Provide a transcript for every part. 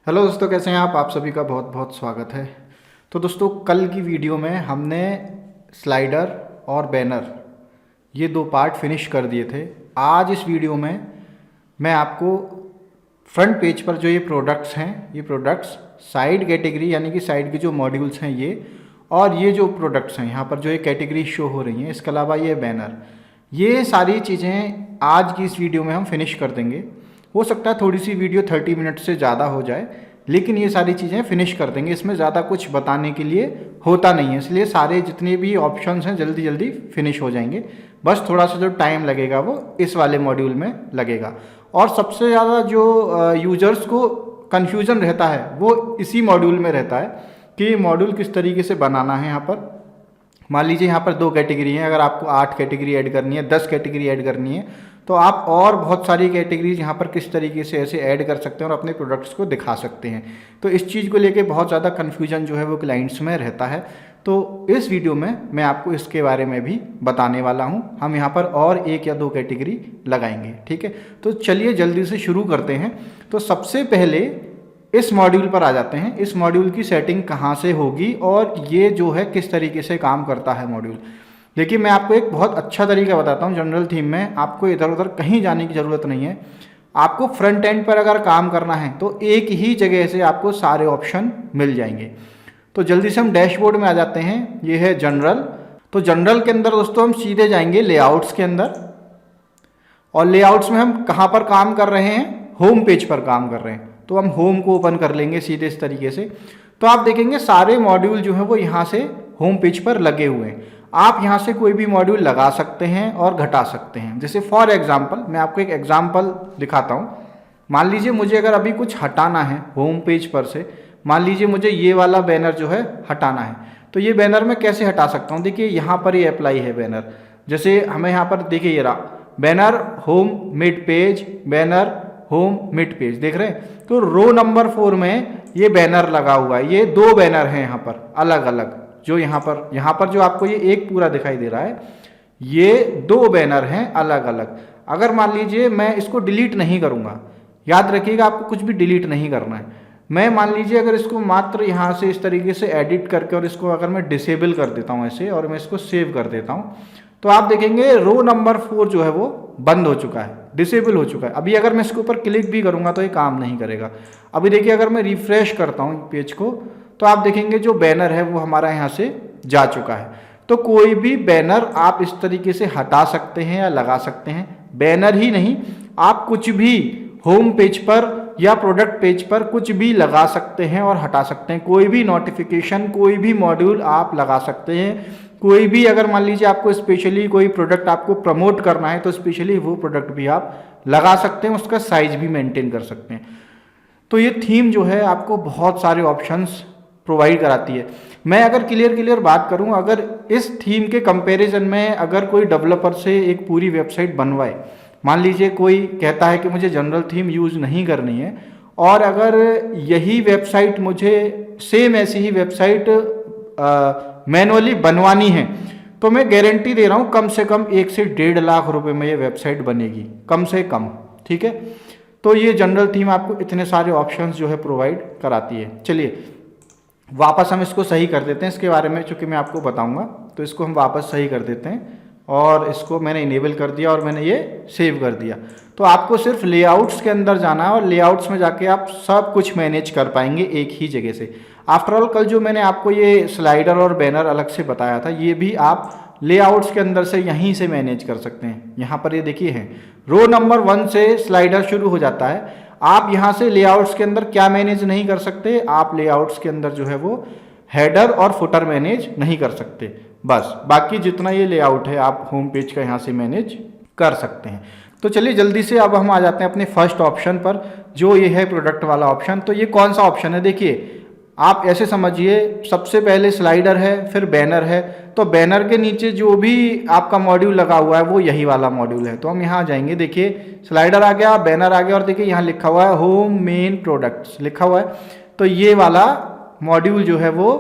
Hello दोस्तों, कैसे हैं आप सभी का बहुत बहुत स्वागत है। तो दोस्तों, कल की वीडियो में हमने स्लाइडर और बैनर ये दो पार्ट फिनिश कर दिए थे। आज इस वीडियो में मैं आपको फ्रंट पेज पर जो ये प्रोडक्ट्स हैं, ये प्रोडक्ट्स साइड कैटेगरी यानी कि साइड के जो मॉड्यूल्स हैं ये, और ये जो प्रोडक्ट्स हैं यहाँ पर जो ये कैटेगरी शो हो रही हैं, इसके अलावा ये बैनर, ये सारी चीज़ें आज की इस वीडियो में हम फिनिश कर देंगे। हो सकता है थोड़ी सी वीडियो 30 मिनट से ज़्यादा हो जाए, लेकिन ये सारी चीज़ें फिनिश कर देंगे। इसमें ज़्यादा कुछ बताने के लिए होता नहीं है, इसलिए सारे जितने भी ऑप्शंस हैं जल्दी जल्दी फिनिश हो जाएंगे। बस थोड़ा सा जो टाइम लगेगा वो इस वाले मॉड्यूल में लगेगा। और सबसे ज़्यादा जो यूजर्स को कन्फ्यूज़न रहता है वो इसी मॉड्यूल में रहता है कि मॉड्यूल किस तरीके से बनाना है। यहाँ पर मान लीजिए यहाँ पर 2 कैटेगरी हैं, अगर आपको 8 कैटेगरी ऐड करनी है, 10 कैटेगरी ऐड करनी है, तो आप और बहुत सारी कैटेगरीज यहाँ पर किस तरीके से ऐसे ऐड कर सकते हैं और अपने प्रोडक्ट्स को दिखा सकते हैं। तो इस चीज़ को लेके बहुत ज़्यादा कन्फ्यूजन जो है वो क्लाइंट्स में रहता है। तो इस वीडियो में मैं आपको इसके बारे में भी बताने वाला हूँ। हम यहाँ पर और 1 या 2 कैटेगरी लगाएंगे, ठीक है। तो चलिए जल्दी से शुरू करते हैं। तो सबसे पहले इस मॉड्यूल पर आ जाते हैं। इस मॉड्यूल की सेटिंग कहाँ से होगी और ये जो है किस तरीके से काम करता है मॉड्यूल। देखिए, मैं आपको एक बहुत अच्छा तरीका बताता हूँ। जनरल थीम में आपको इधर उधर कहीं जाने की ज़रूरत नहीं है। आपको फ्रंट एंड पर अगर काम करना है तो एक ही जगह से आपको सारे ऑप्शन मिल जाएंगे। तो जल्दी से हम डैशबोर्ड में आ जाते हैं। ये है जनरल। तो जनरल के अंदर दोस्तों हम सीधे जाएंगे लेआउट्स के अंदर, और लेआउट्स में हम कहाँ पर काम कर रहे हैं, होम पेज पर काम कर रहे हैं। तो हम होम को ओपन कर लेंगे सीधे इस तरीके से। तो आप देखेंगे सारे मॉड्यूल जो है वो यहाँ से होम पेज पर लगे हुए हैं। आप यहाँ से कोई भी मॉड्यूल लगा सकते हैं और घटा सकते हैं। जैसे फॉर एग्जांपल मैं आपको एक एग्जांपल दिखाता हूँ। मान लीजिए मुझे अगर अभी कुछ हटाना है होम पेज पर से, मान लीजिए मुझे ये वाला बैनर जो है हटाना है, तो ये बैनर मैं कैसे हटा सकता हूँ। देखिए यहाँ पर ये अप्लाई है बैनर। जैसे हमें यहाँ पर देखिए ये रहा banner home mid page, banner home mid page, देख रहे हैं। तो रो नंबर 4 में ये बैनर लगा हुआ है। ये 2 बैनर हैं यहाँ पर अलग अलग, जो यहाँ पर जो आपको ये एक पूरा दिखाई दे रहा है, ये 2 बैनर हैं अलग अलग। अगर मान लीजिए मैं इसको डिलीट नहीं करूँगा, याद रखिएगा आपको कुछ भी डिलीट नहीं करना है। मैं मान लीजिए अगर इसको मात्र यहाँ से इस तरीके से एडिट करके और इसको अगर मैं डिसेबल कर देता हूँ ऐसे, और मैं इसको सेव कर देता हूँ, तो आप देखेंगे रो नंबर 4 जो है वो बंद हो चुका है, डिसेबल हो चुका है। अभी अगर मैं इसके ऊपर क्लिक भी करूँगा तो ये काम नहीं करेगा। अभी देखिए अगर मैं रिफ्रेश करता हूँ पेज को, तो आप देखेंगे जो बैनर है वो हमारा यहाँ से जा चुका है। तो कोई भी बैनर आप इस तरीके से हटा सकते हैं या लगा सकते हैं। बैनर ही नहीं, आप कुछ भी होम पेज पर या प्रोडक्ट पेज पर कुछ भी लगा सकते हैं और हटा सकते हैं। कोई भी नोटिफिकेशन, कोई भी मॉड्यूल आप लगा सकते हैं। कोई भी अगर मान लीजिए आपको स्पेशली कोई प्रोडक्ट आपको प्रमोट करना है तो स्पेशली वो प्रोडक्ट भी आप लगा सकते हैं, उसका साइज भी मेंटेन कर सकते हैं। तो ये थीम जो है आपको बहुत सारे ऑप्शंस प्रोवाइड कराती है। मैं अगर क्लियर बात करूं, अगर इस थीम के कंपैरिजन में अगर कोई डेवलपर से एक पूरी वेबसाइट बनवाए, मान लीजिए कोई कहता है कि मुझे जनरल थीम यूज़ नहीं करनी है, और अगर यही वेबसाइट मुझे सेम ऐसी ही वेबसाइट मैनुअली बनवानी है, तो मैं गारंटी दे रहा हूँ कम से कम 1 से 1.5 लाख रुपए में ये वेबसाइट बनेगी, कम से कम, ठीक है। तो ये जनरल थीम आपको इतने सारे ऑप्शंस जो है प्रोवाइड कराती है। चलिए वापस हम इसको सही कर देते हैं। इसके बारे में चूंकि मैं आपको बताऊंगा, तो इसको हम वापस सही कर देते हैं, और इसको मैंने इनेबल कर दिया और मैंने ये सेव कर दिया। तो आपको सिर्फ लेआउट्स के अंदर जाना है, और लेआउट्स में जाके आप सब कुछ मैनेज कर पाएंगे एक ही जगह से। आफ्टर ऑल कल जो मैंने आपको ये स्लाइडर और बैनर अलग से बताया था, ये भी आप लेआउट्स के अंदर से यहीं से मैनेज कर सकते हैं। यहाँ पर ये देखिए है, रो नंबर 1 से स्लाइडर शुरू हो जाता है। आप यहाँ से लेआउट्स के अंदर क्या मैनेज नहीं कर सकते, आप लेआउट्स के अंदर जो है वो हेडर और फुटर मैनेज नहीं कर सकते। बस बाकी जितना ये लेआउट है आप होम पेज का यहाँ से मैनेज कर सकते हैं। तो चलिए जल्दी से अब हम आ जाते हैं अपने फर्स्ट ऑप्शन पर, जो ये है प्रोडक्ट वाला ऑप्शन। तो ये कौन सा ऑप्शन है, देखिए आप ऐसे समझिए, सबसे पहले स्लाइडर है, फिर बैनर है। तो बैनर के नीचे जो भी आपका मॉड्यूल लगा हुआ है वो यही वाला मॉड्यूल है। तो हम यहाँ जाएंगे, देखिए स्लाइडर आ गया, बैनर आ गया, और देखिए यहाँ लिखा हुआ है होम मेन प्रोडक्ट्स लिखा हुआ है। तो ये वाला मॉड्यूल जो है वो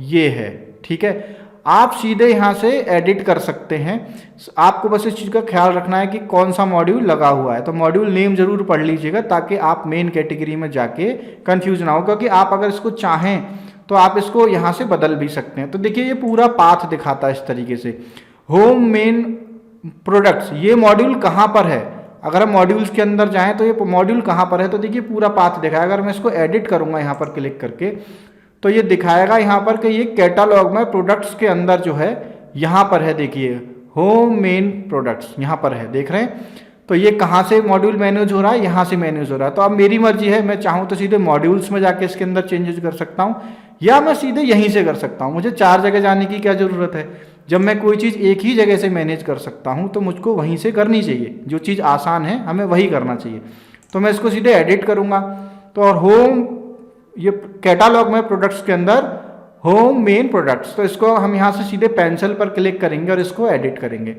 ये है, ठीक है। आप सीधे यहाँ से एडिट कर सकते हैं। आपको बस इस चीज़ का ख्याल रखना है कि कौन सा मॉड्यूल लगा हुआ है, तो मॉड्यूल नेम जरूर पढ़ लीजिएगा ताकि आप मेन कैटेगरी में जाके कंफ्यूज ना हो, क्योंकि आप अगर इसको चाहें तो आप इसको यहाँ से बदल भी सकते हैं। तो देखिए ये पूरा पाथ दिखाता है इस तरीके से, होम मेन प्रोडक्ट्स, ये मॉड्यूल कहाँ पर है, अगर हम मॉड्यूल्स के अंदर जाएं तो ये मॉड्यूल कहाँ पर है, तो देखिए पूरा पाथ दिखाएगा। अगर मैं इसको एडिट करूँगा यहाँ पर क्लिक करके तो ये दिखाएगा यहाँ पर कि ये कैटालॉग में प्रोडक्ट्स के अंदर जो है यहाँ पर है, देखिए होम मेन प्रोडक्ट्स यहाँ पर है, देख रहे हैं। तो ये कहाँ से मॉड्यूल मैनेज हो रहा है, यहाँ से मैनेज हो रहा है। तो अब मेरी मर्जी है, मैं चाहूँ तो सीधे मॉड्यूल्स में जाके इसके अंदर चेंजेस कर सकता हूँ या मैं सीधे यहीं से कर सकता हूँ। मुझे 4 जगह जाने की क्या ज़रूरत है, जब मैं कोई चीज़ एक ही जगह से मैनेज कर सकता हूँ तो मुझको वहीं से करनी चाहिए। जो चीज़ आसान है हमें वही करना चाहिए। तो मैं इसको सीधे एडिट करूँगा तो, और होम, ये कैटालॉग में प्रोडक्ट्स के अंदर होम मेन प्रोडक्ट्स, तो इसको हम यहाँ से सीधे पेंसिल पर क्लिक करेंगे और इसको एडिट करेंगे।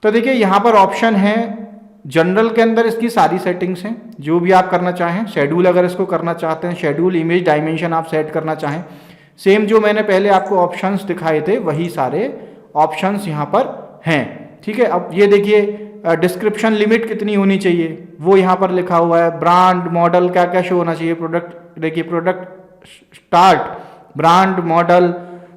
तो देखिए यहाँ पर ऑप्शन है, जनरल के अंदर इसकी सारी सेटिंग्स हैं, जो भी आप करना चाहें। शेड्यूल अगर इसको करना चाहते हैं, शेड्यूल, इमेज, डायमेंशन आप सेट करना चाहें, सेम जो मैंने पहले आपको ऑप्शंस दिखाए थे वही सारे ऑप्शंस यहाँ पर हैं, ठीक है। अब ये देखिए डिस्क्रिप्शन लिमिट कितनी होनी चाहिए वो यहाँ पर लिखा हुआ है, ब्रांड, मॉडल क्या क्या शो होना चाहिए, प्रोडक्ट, देखिए प्रोडक्ट स्टार्ट, ब्रांड, मॉडल।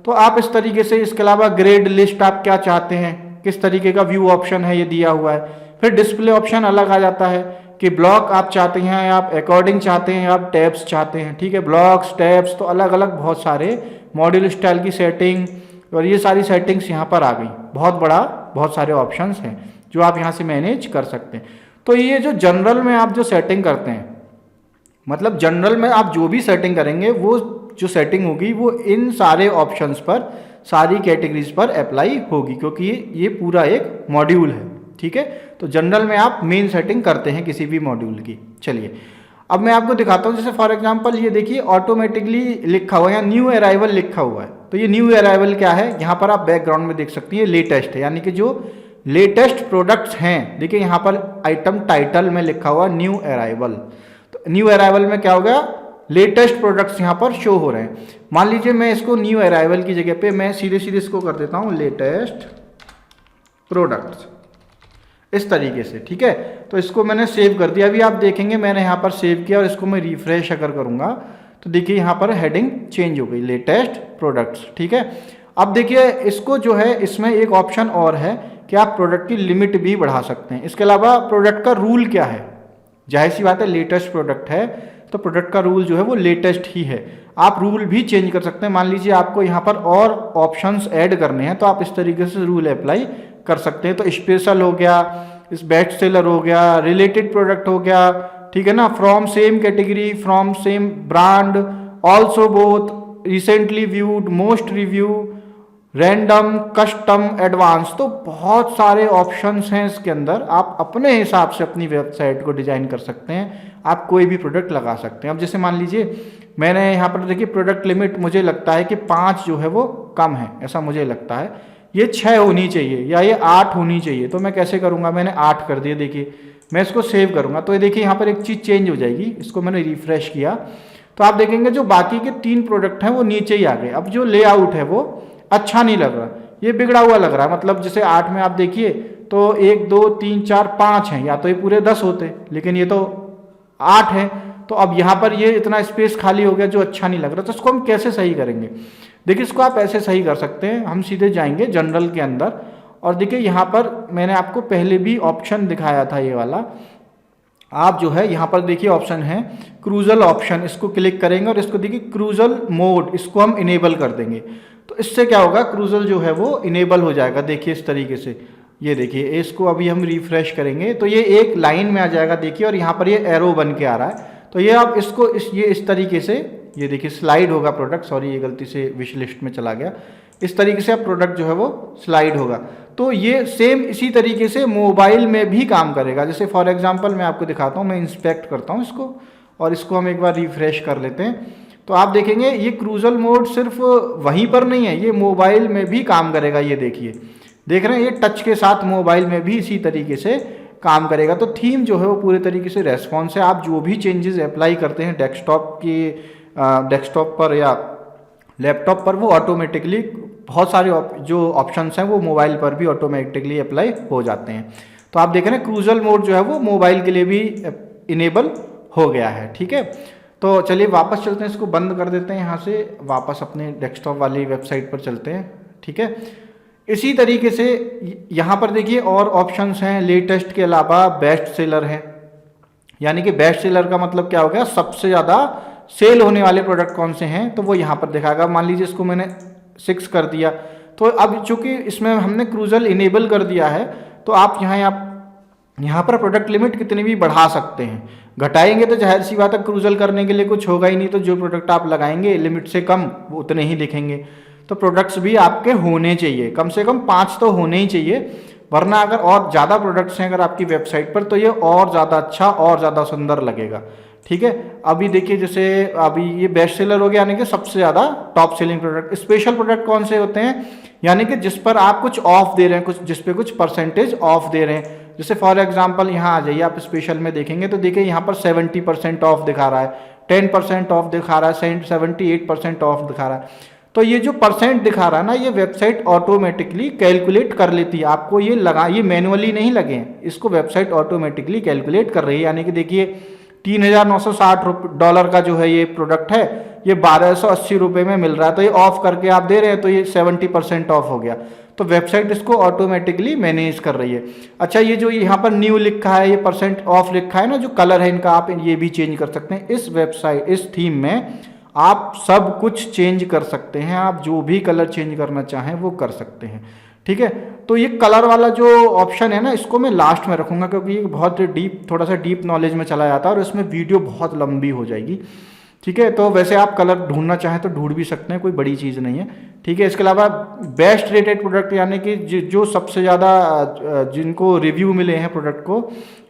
तो आप इस तरीके से, इसके अलावा ग्रेड लिस्ट आप क्या चाहते हैं, किस तरीके का व्यू ऑप्शन है ये दिया हुआ है। फिर डिस्प्ले ऑप्शन अलग आ जाता है कि ब्लॉक आप चाहते हैं, आप अकॉर्डिंग चाहते हैं, आप टैब्स चाहते हैं, ठीक है, ब्लॉक्स, टैब्स, तो अलग अलग बहुत सारे मॉड्यूल स्टाइल की सेटिंग, और ये सारी सेटिंग्स यहाँ पर आ गई। बहुत बड़ा, बहुत सारे ऑप्शंस हैं जो आप यहाँ से मैनेज कर सकते हैं। तो ये जो जनरल में आप जो सेटिंग करते हैं, मतलब जनरल में आप जो भी सेटिंग करेंगे वो जो सेटिंग होगी वो इन सारे ऑप्शंस पर, सारी कैटेगरीज पर अप्लाई होगी, क्योंकि ये पूरा एक मॉड्यूल है, ठीक है। तो जनरल में आप मेन सेटिंग करते हैं किसी भी मॉड्यूल की। चलिए अब मैं आपको दिखाता हूँ, जैसे फॉर एग्जांपल ये देखिए ऑटोमेटिकली लिखा हुआ है या न्यू अराइवल लिखा हुआ है। तो ये न्यू अराइवल क्या है, यहाँ पर आप बैकग्राउंड में देख सकती हैं, लेटेस्ट है, यानी कि जो लेटेस्ट प्रोडक्ट्स हैं। देखिए यहाँ पर आइटम टाइटल में लिखा हुआ न्यू अराइवल। तो न्यू अराइवल में क्या हो गया, लेटेस्ट प्रोडक्ट्स यहाँ पर शो हो रहे हैं। मान लीजिए मैं इसको न्यू अराइवल की जगह पे मैं सीधे सीधे इसको कर देता हूँ लेटेस्ट प्रोडक्ट्स, इस तरीके से, ठीक है। तो इसको मैंने सेव कर दिया। अभी आप देखेंगे मैंने यहाँ पर सेव किया और इसको मैं रिफ्रेश अगर करूँगा तो देखिए यहाँ पर हेडिंग चेंज हो गई, लेटेस्ट प्रोडक्ट्स, ठीक है। अब देखिए इसको जो है, इसमें एक ऑप्शन और है कि आप प्रोडक्ट की लिमिट भी बढ़ा सकते हैं। इसके अलावा प्रोडक्ट का रूल क्या है, जाहिर सी बात है लेटेस्ट प्रोडक्ट है तो प्रोडक्ट का रूल जो है वो लेटेस्ट ही है। आप रूल भी चेंज कर सकते हैं। मान लीजिए आपको यहाँ पर और ऑप्शंस ऐड करने हैं तो आप इस तरीके से रूल अप्लाई कर सकते हैं। तो स्पेशल हो गया, इस बेस्ट सेलर हो गया, रिलेटेड प्रोडक्ट हो गया, ठीक है ना, from same category, from same brand, also both, recently viewed, most review, random, custom, advance. तो बहुत सारे ऑप्शंस हैं इसके अंदर। आप अपने हिसाब से अपनी वेबसाइट को डिजाइन कर सकते हैं, आप कोई भी प्रोडक्ट लगा सकते हैं। अब जैसे मान लीजिए मैंने यहाँ पर देखिए प्रोडक्ट लिमिट मुझे लगता है कि 5 जो है वो कम है, ऐसा मुझे लगता है। ये 6 होनी चाहिए या ये 8 होनी चाहिए। तो मैं कैसे करूँगा, मैंने 8 कर दिया। देखिए मैं इसको सेव करूँगा तो ये देखिए यहाँ पर एक चीज़ चेंज हो जाएगी। इसको मैंने रिफ्रेश किया तो आप देखेंगे जो बाकी के 3 प्रोडक्ट हैं वो नीचे ही आ गए। अब जो लेआउट है वो अच्छा नहीं लग रहा, ये बिगड़ा हुआ लग रहा है। मतलब जैसे 8 में आप देखिए तो 1 2 3 4 5 हैं, या तो ये पूरे 10 होते, लेकिन ये तो 8 है। तो अब यहाँ पर ये इतना स्पेस खाली हो गया जो अच्छा नहीं लग रहा। तो इसको हम कैसे सही करेंगे, देखिए इसको आप ऐसे सही कर सकते हैं। हम सीधे जाएंगे जनरल के अंदर और देखिए यहाँ पर मैंने आपको पहले भी ऑप्शन दिखाया था ये वाला। आप जो है यहाँ पर देखिए ऑप्शन है क्रूजल ऑप्शन, इसको क्लिक करेंगे और इसको देखिए क्रूजल मोड, इसको हम इनेबल कर देंगे। तो इससे क्या होगा, क्रूजल जो है वो इनेबल हो जाएगा। देखिए इस तरीके से, ये देखिए इसको अभी हम रिफ्रेश करेंगे तो ये एक लाइन में आ जाएगा देखिए, और यहाँ पर ये एरो बन के आ रहा है। तो ये आप इसको इस तरीके से, ये देखिए स्लाइड होगा प्रोडक्ट, सॉरी ये गलती से विश लिस्ट में चला गया। इस तरीके से आप प्रोडक्ट जो है वो स्लाइड होगा। तो ये सेम इसी तरीके से मोबाइल में भी काम करेगा। जैसे फॉर एग्जांपल मैं आपको दिखाता हूँ, मैं इंस्पेक्ट करता हूँ इसको और इसको हम एक बार रिफ्रेश कर लेते हैं। तो आप देखेंगे ये क्रूजल मोड सिर्फ वहीं पर नहीं है, ये मोबाइल में भी काम करेगा। ये देखिए, देख रहे हैं ये टच के साथ मोबाइल में भी इसी तरीके से काम करेगा। तो थीम जो है वो पूरे तरीके से रेस्पॉन्स है। आप जो भी चेंजेस अप्लाई करते हैं डेस्कटॉप पर या लैपटॉप पर, वो ऑटोमेटिकली बहुत सारे जो ऑप्शंस हैं वो मोबाइल पर भी ऑटोमेटिकली अप्लाई हो जाते हैं। तो आप देख रहे हैं क्रूजल मोड जो है वो मोबाइल के लिए भी इनेबल हो गया है। ठीक है, तो चलिए वापस चलते हैं, इसको बंद कर देते हैं यहाँ से, वापस अपने डेस्कटॉप वाली वेबसाइट पर चलते हैं। ठीक है, इसी तरीके से यहाँ पर देखिए और ऑप्शंस हैं। लेटेस्ट के अलावा बेस्ट सेलर है, यानी कि बेस्ट सेलर का मतलब क्या हो गया, सबसे ज़्यादा सेल होने वाले प्रोडक्ट कौन से हैं, तो वो यहाँ पर दिखाएगा। मान लीजिए इसको मैंने 6 कर दिया, तो अब चूंकि इसमें हमने क्रूजल इनेबल कर दिया है, तो आप यहाँ पर प्रोडक्ट लिमिट कितनी भी बढ़ा सकते हैं। घटाएंगे तो जाहिर सी बात है क्रूजल करने के लिए कुछ होगा ही नहीं, तो जो प्रोडक्ट आप लगाएंगे लिमिट से कम वो उतने ही दिखेंगे। तो प्रोडक्ट्स भी आपके होने चाहिए, कम से कम 5 तो होने ही चाहिए, वरना अगर और ज़्यादा प्रोडक्ट्स हैं अगर आपकी वेबसाइट पर तो ये और ज़्यादा अच्छा और ज़्यादा सुंदर लगेगा। ठीक है, अभी देखिए जैसे अभी ये बेस्ट सेलर हो गया, यानी कि सबसे ज़्यादा top selling product. Special product कौन से होते हैं, यानी कि जिस पर आप कुछ ऑफ दे रहे हैं, कुछ जिस पे कुछ परसेंटेज ऑफ दे रहे हैं। जैसे फॉर एग्जांपल यहाँ आ जाइए, आप स्पेशल में देखेंगे तो देखिए यहाँ पर 70% ऑफ दिखा रहा है, 10% ऑफ दिखा रहा है, 78% ऑफ दिखा रहा है। तो ये जो परसेंट दिखा रहा है ना, ये वेबसाइट ऑटोमेटिकली कैलकुलेट कर लेती है। आपको ये मैनुअली नहीं लगे हैं, इसको वेबसाइट ऑटोमेटिकली कैलकुलेट कर रही है। यानी कि देखिए $3,960 का जो है ये प्रोडक्ट है, ये 1280 रुपये में मिल रहा है, तो ये ऑफ करके आप दे रहे हैं तो ये 70% ऑफ हो गया। तो वेबसाइट इसको ऑटोमेटिकली मैनेज कर रही है। अच्छा, ये जो यहाँ पर न्यू लिखा है, ये परसेंट ऑफ लिखा है ना, जो कलर है इनका, आप ये भी चेंज कर सकते हैं। इस वेबसाइट, इस थीम में आप सब कुछ चेंज कर सकते हैं, आप जो भी कलर चेंज करना चाहें वो कर सकते हैं। ठीक है, तो ये कलर वाला जो ऑप्शन है ना, इसको मैं लास्ट में रखूंगा, क्योंकि ये बहुत डीप, थोड़ा सा डीप नॉलेज में चला जाता है और इसमें वीडियो बहुत लंबी हो जाएगी। ठीक है, तो वैसे आप कलर ढूंढना चाहें तो ढूंढ भी सकते हैं, कोई बड़ी चीज़ नहीं है। ठीक है, इसके अलावा बेस्ट रेटेड प्रोडक्ट, यानी कि जो सबसे ज़्यादा जिनको रिव्यू मिले हैं प्रोडक्ट को,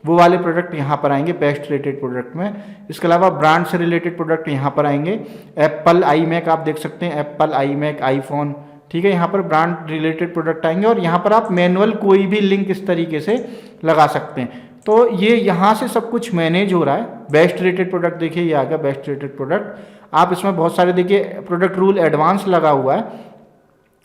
वो वाले प्रोडक्ट यहाँ पर आएंगे बेस्ट रेटेड प्रोडक्ट में। इसके अलावा ब्रांड से रिलेटेड प्रोडक्ट यहाँ पर आएंगे। एप्पल iMac आप देख सकते हैं, एप्पल iMac, आईफोन। ठीक है, यहाँ पर ब्रांड रिलेटेड प्रोडक्ट आएंगे और यहाँ पर आप मैनुअल कोई भी लिंक इस तरीके से लगा सकते हैं। तो ये यहाँ से सब कुछ मैनेज हो रहा है। बेस्ट रेटेड प्रोडक्ट देखिए, ये आ गया बेस्ट रेटेड प्रोडक्ट। आप इसमें बहुत सारे देखिए प्रोडक्ट रूल एडवांस लगा हुआ है,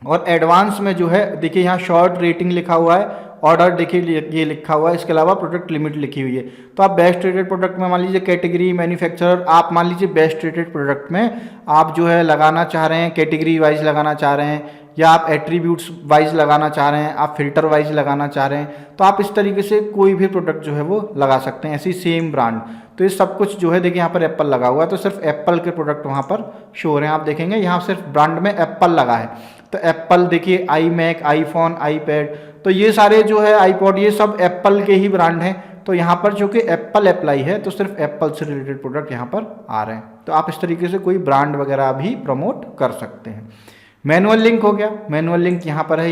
और एडवांस में जो है देखिए यहाँ शॉर्ट रेटिंग लिखा हुआ है, ऑर्डर देखिए ये लिखा हुआ है, इसके अलावा प्रोडक्ट लिमिट लिखी हुई है। तो आप बेस्ट रेटेड प्रोडक्ट में मान लीजिए कैटेगरी, मैन्युफैक्चरर, आप मान लीजिए बेस्ट रेटेड प्रोडक्ट में आप जो है लगाना चाह रहे हैं, कैटेगरी वाइज लगाना चाह रहे हैं, या आप एट्रीब्यूट्स वाइज लगाना चाह रहे हैं, आप फिल्टर वाइज लगाना चाह रहे हैं, तो आप इस तरीके से कोई भी प्रोडक्ट जो है वो लगा सकते हैं, ऐसी सेम ब्रांड। तो ये सब कुछ जो है देखिए यहाँ पर एप्पल लगा हुआ है, तो सिर्फ एप्पल के प्रोडक्ट वहाँ पर शो हो रहे हैं। आप देखेंगे यहाँ सिर्फ ब्रांड में एप्पल लगा है, तो एप्पल देखिए, iMac, आईफोन, आईपैड, तो ये सारे जो है आईपॉड, ये सब एप्पल के ही ब्रांड हैं। तो यहाँ पर जो कि एप्पल अप्लाई है, तो सिर्फ एप्पल से रिलेटेड प्रोडक्ट यहाँ पर आ रहे हैं। तो आप इस तरीके से कोई ब्रांड वगैरह भी प्रमोट कर सकते हैं। मैनुअल लिंक हो गया, मैनुअल लिंक यहाँ पर है,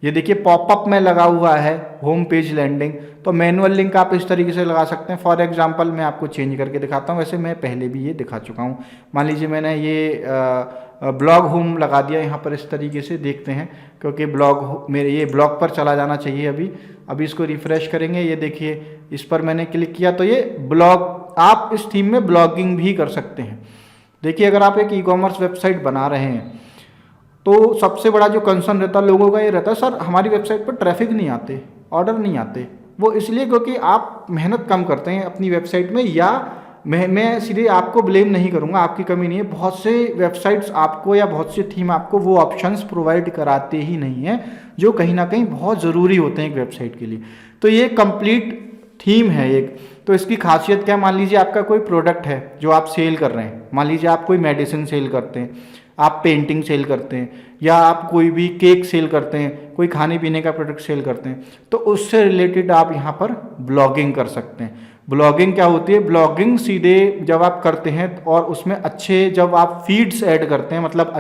ये देखिए पॉपअप में लगा हुआ है, होम पेज लैंडिंग। तो मैनुअल लिंक आप इस तरीके से लगा सकते हैं। फॉर एग्जांपल मैं आपको चेंज करके दिखाता हूँ, वैसे मैं पहले भी ये दिखा चुका हूँ। मान लीजिए मैंने ये ब्लॉग होम लगा दिया यहाँ पर, इस तरीके से देखते हैं, क्योंकि ब्लॉग मेरे ये ब्लॉग पर चला जाना चाहिए। अभी इसको रिफ्रेश करेंगे, ये देखिए इस पर मैंने क्लिक किया तो ये ब्लॉग, आप इस थीम में ब्लॉगिंग भी कर सकते हैं। देखिए अगर आप एक ई-कॉमर्स वेबसाइट बना रहे हैं तो सबसे बड़ा जो कंसर्न रहता है लोगों का, ये रहता है सर हमारी वेबसाइट पर ट्रैफिक नहीं आते, ऑर्डर नहीं आते। वो इसलिए क्योंकि आप मेहनत कम करते हैं अपनी वेबसाइट में, या मैं सीधे आपको ब्लेम नहीं करूंगा, आपकी कमी नहीं है। बहुत से वेबसाइट्स आपको या बहुत से थीम आपको वो ऑप्शंस प्रोवाइड कराते ही नहीं हैं जो कहीं ना कहीं बहुत ज़रूरी होते हैं एक वेबसाइट के लिए। तो ये कंप्लीट थीम है एक। तो इसकी खासियत क्या, मान लीजिए आपका कोई प्रोडक्ट है जो आप सेल कर रहे हैं, मान लीजिए आप कोई मेडिसिन सेल करते हैं, आप पेंटिंग सेल करते हैं, या आप कोई भी केक सेल करते हैं, कोई खाने पीने का प्रोडक्ट सेल करते हैं, तो उससे रिलेटेड आप यहाँ पर ब्लॉगिंग कर सकते हैं। ब्लॉगिंग क्या होती है, ब्लॉगिंग सीधे जब आप करते हैं और उसमें अच्छे, जब आप फीड्स ऐड करते हैं, मतलब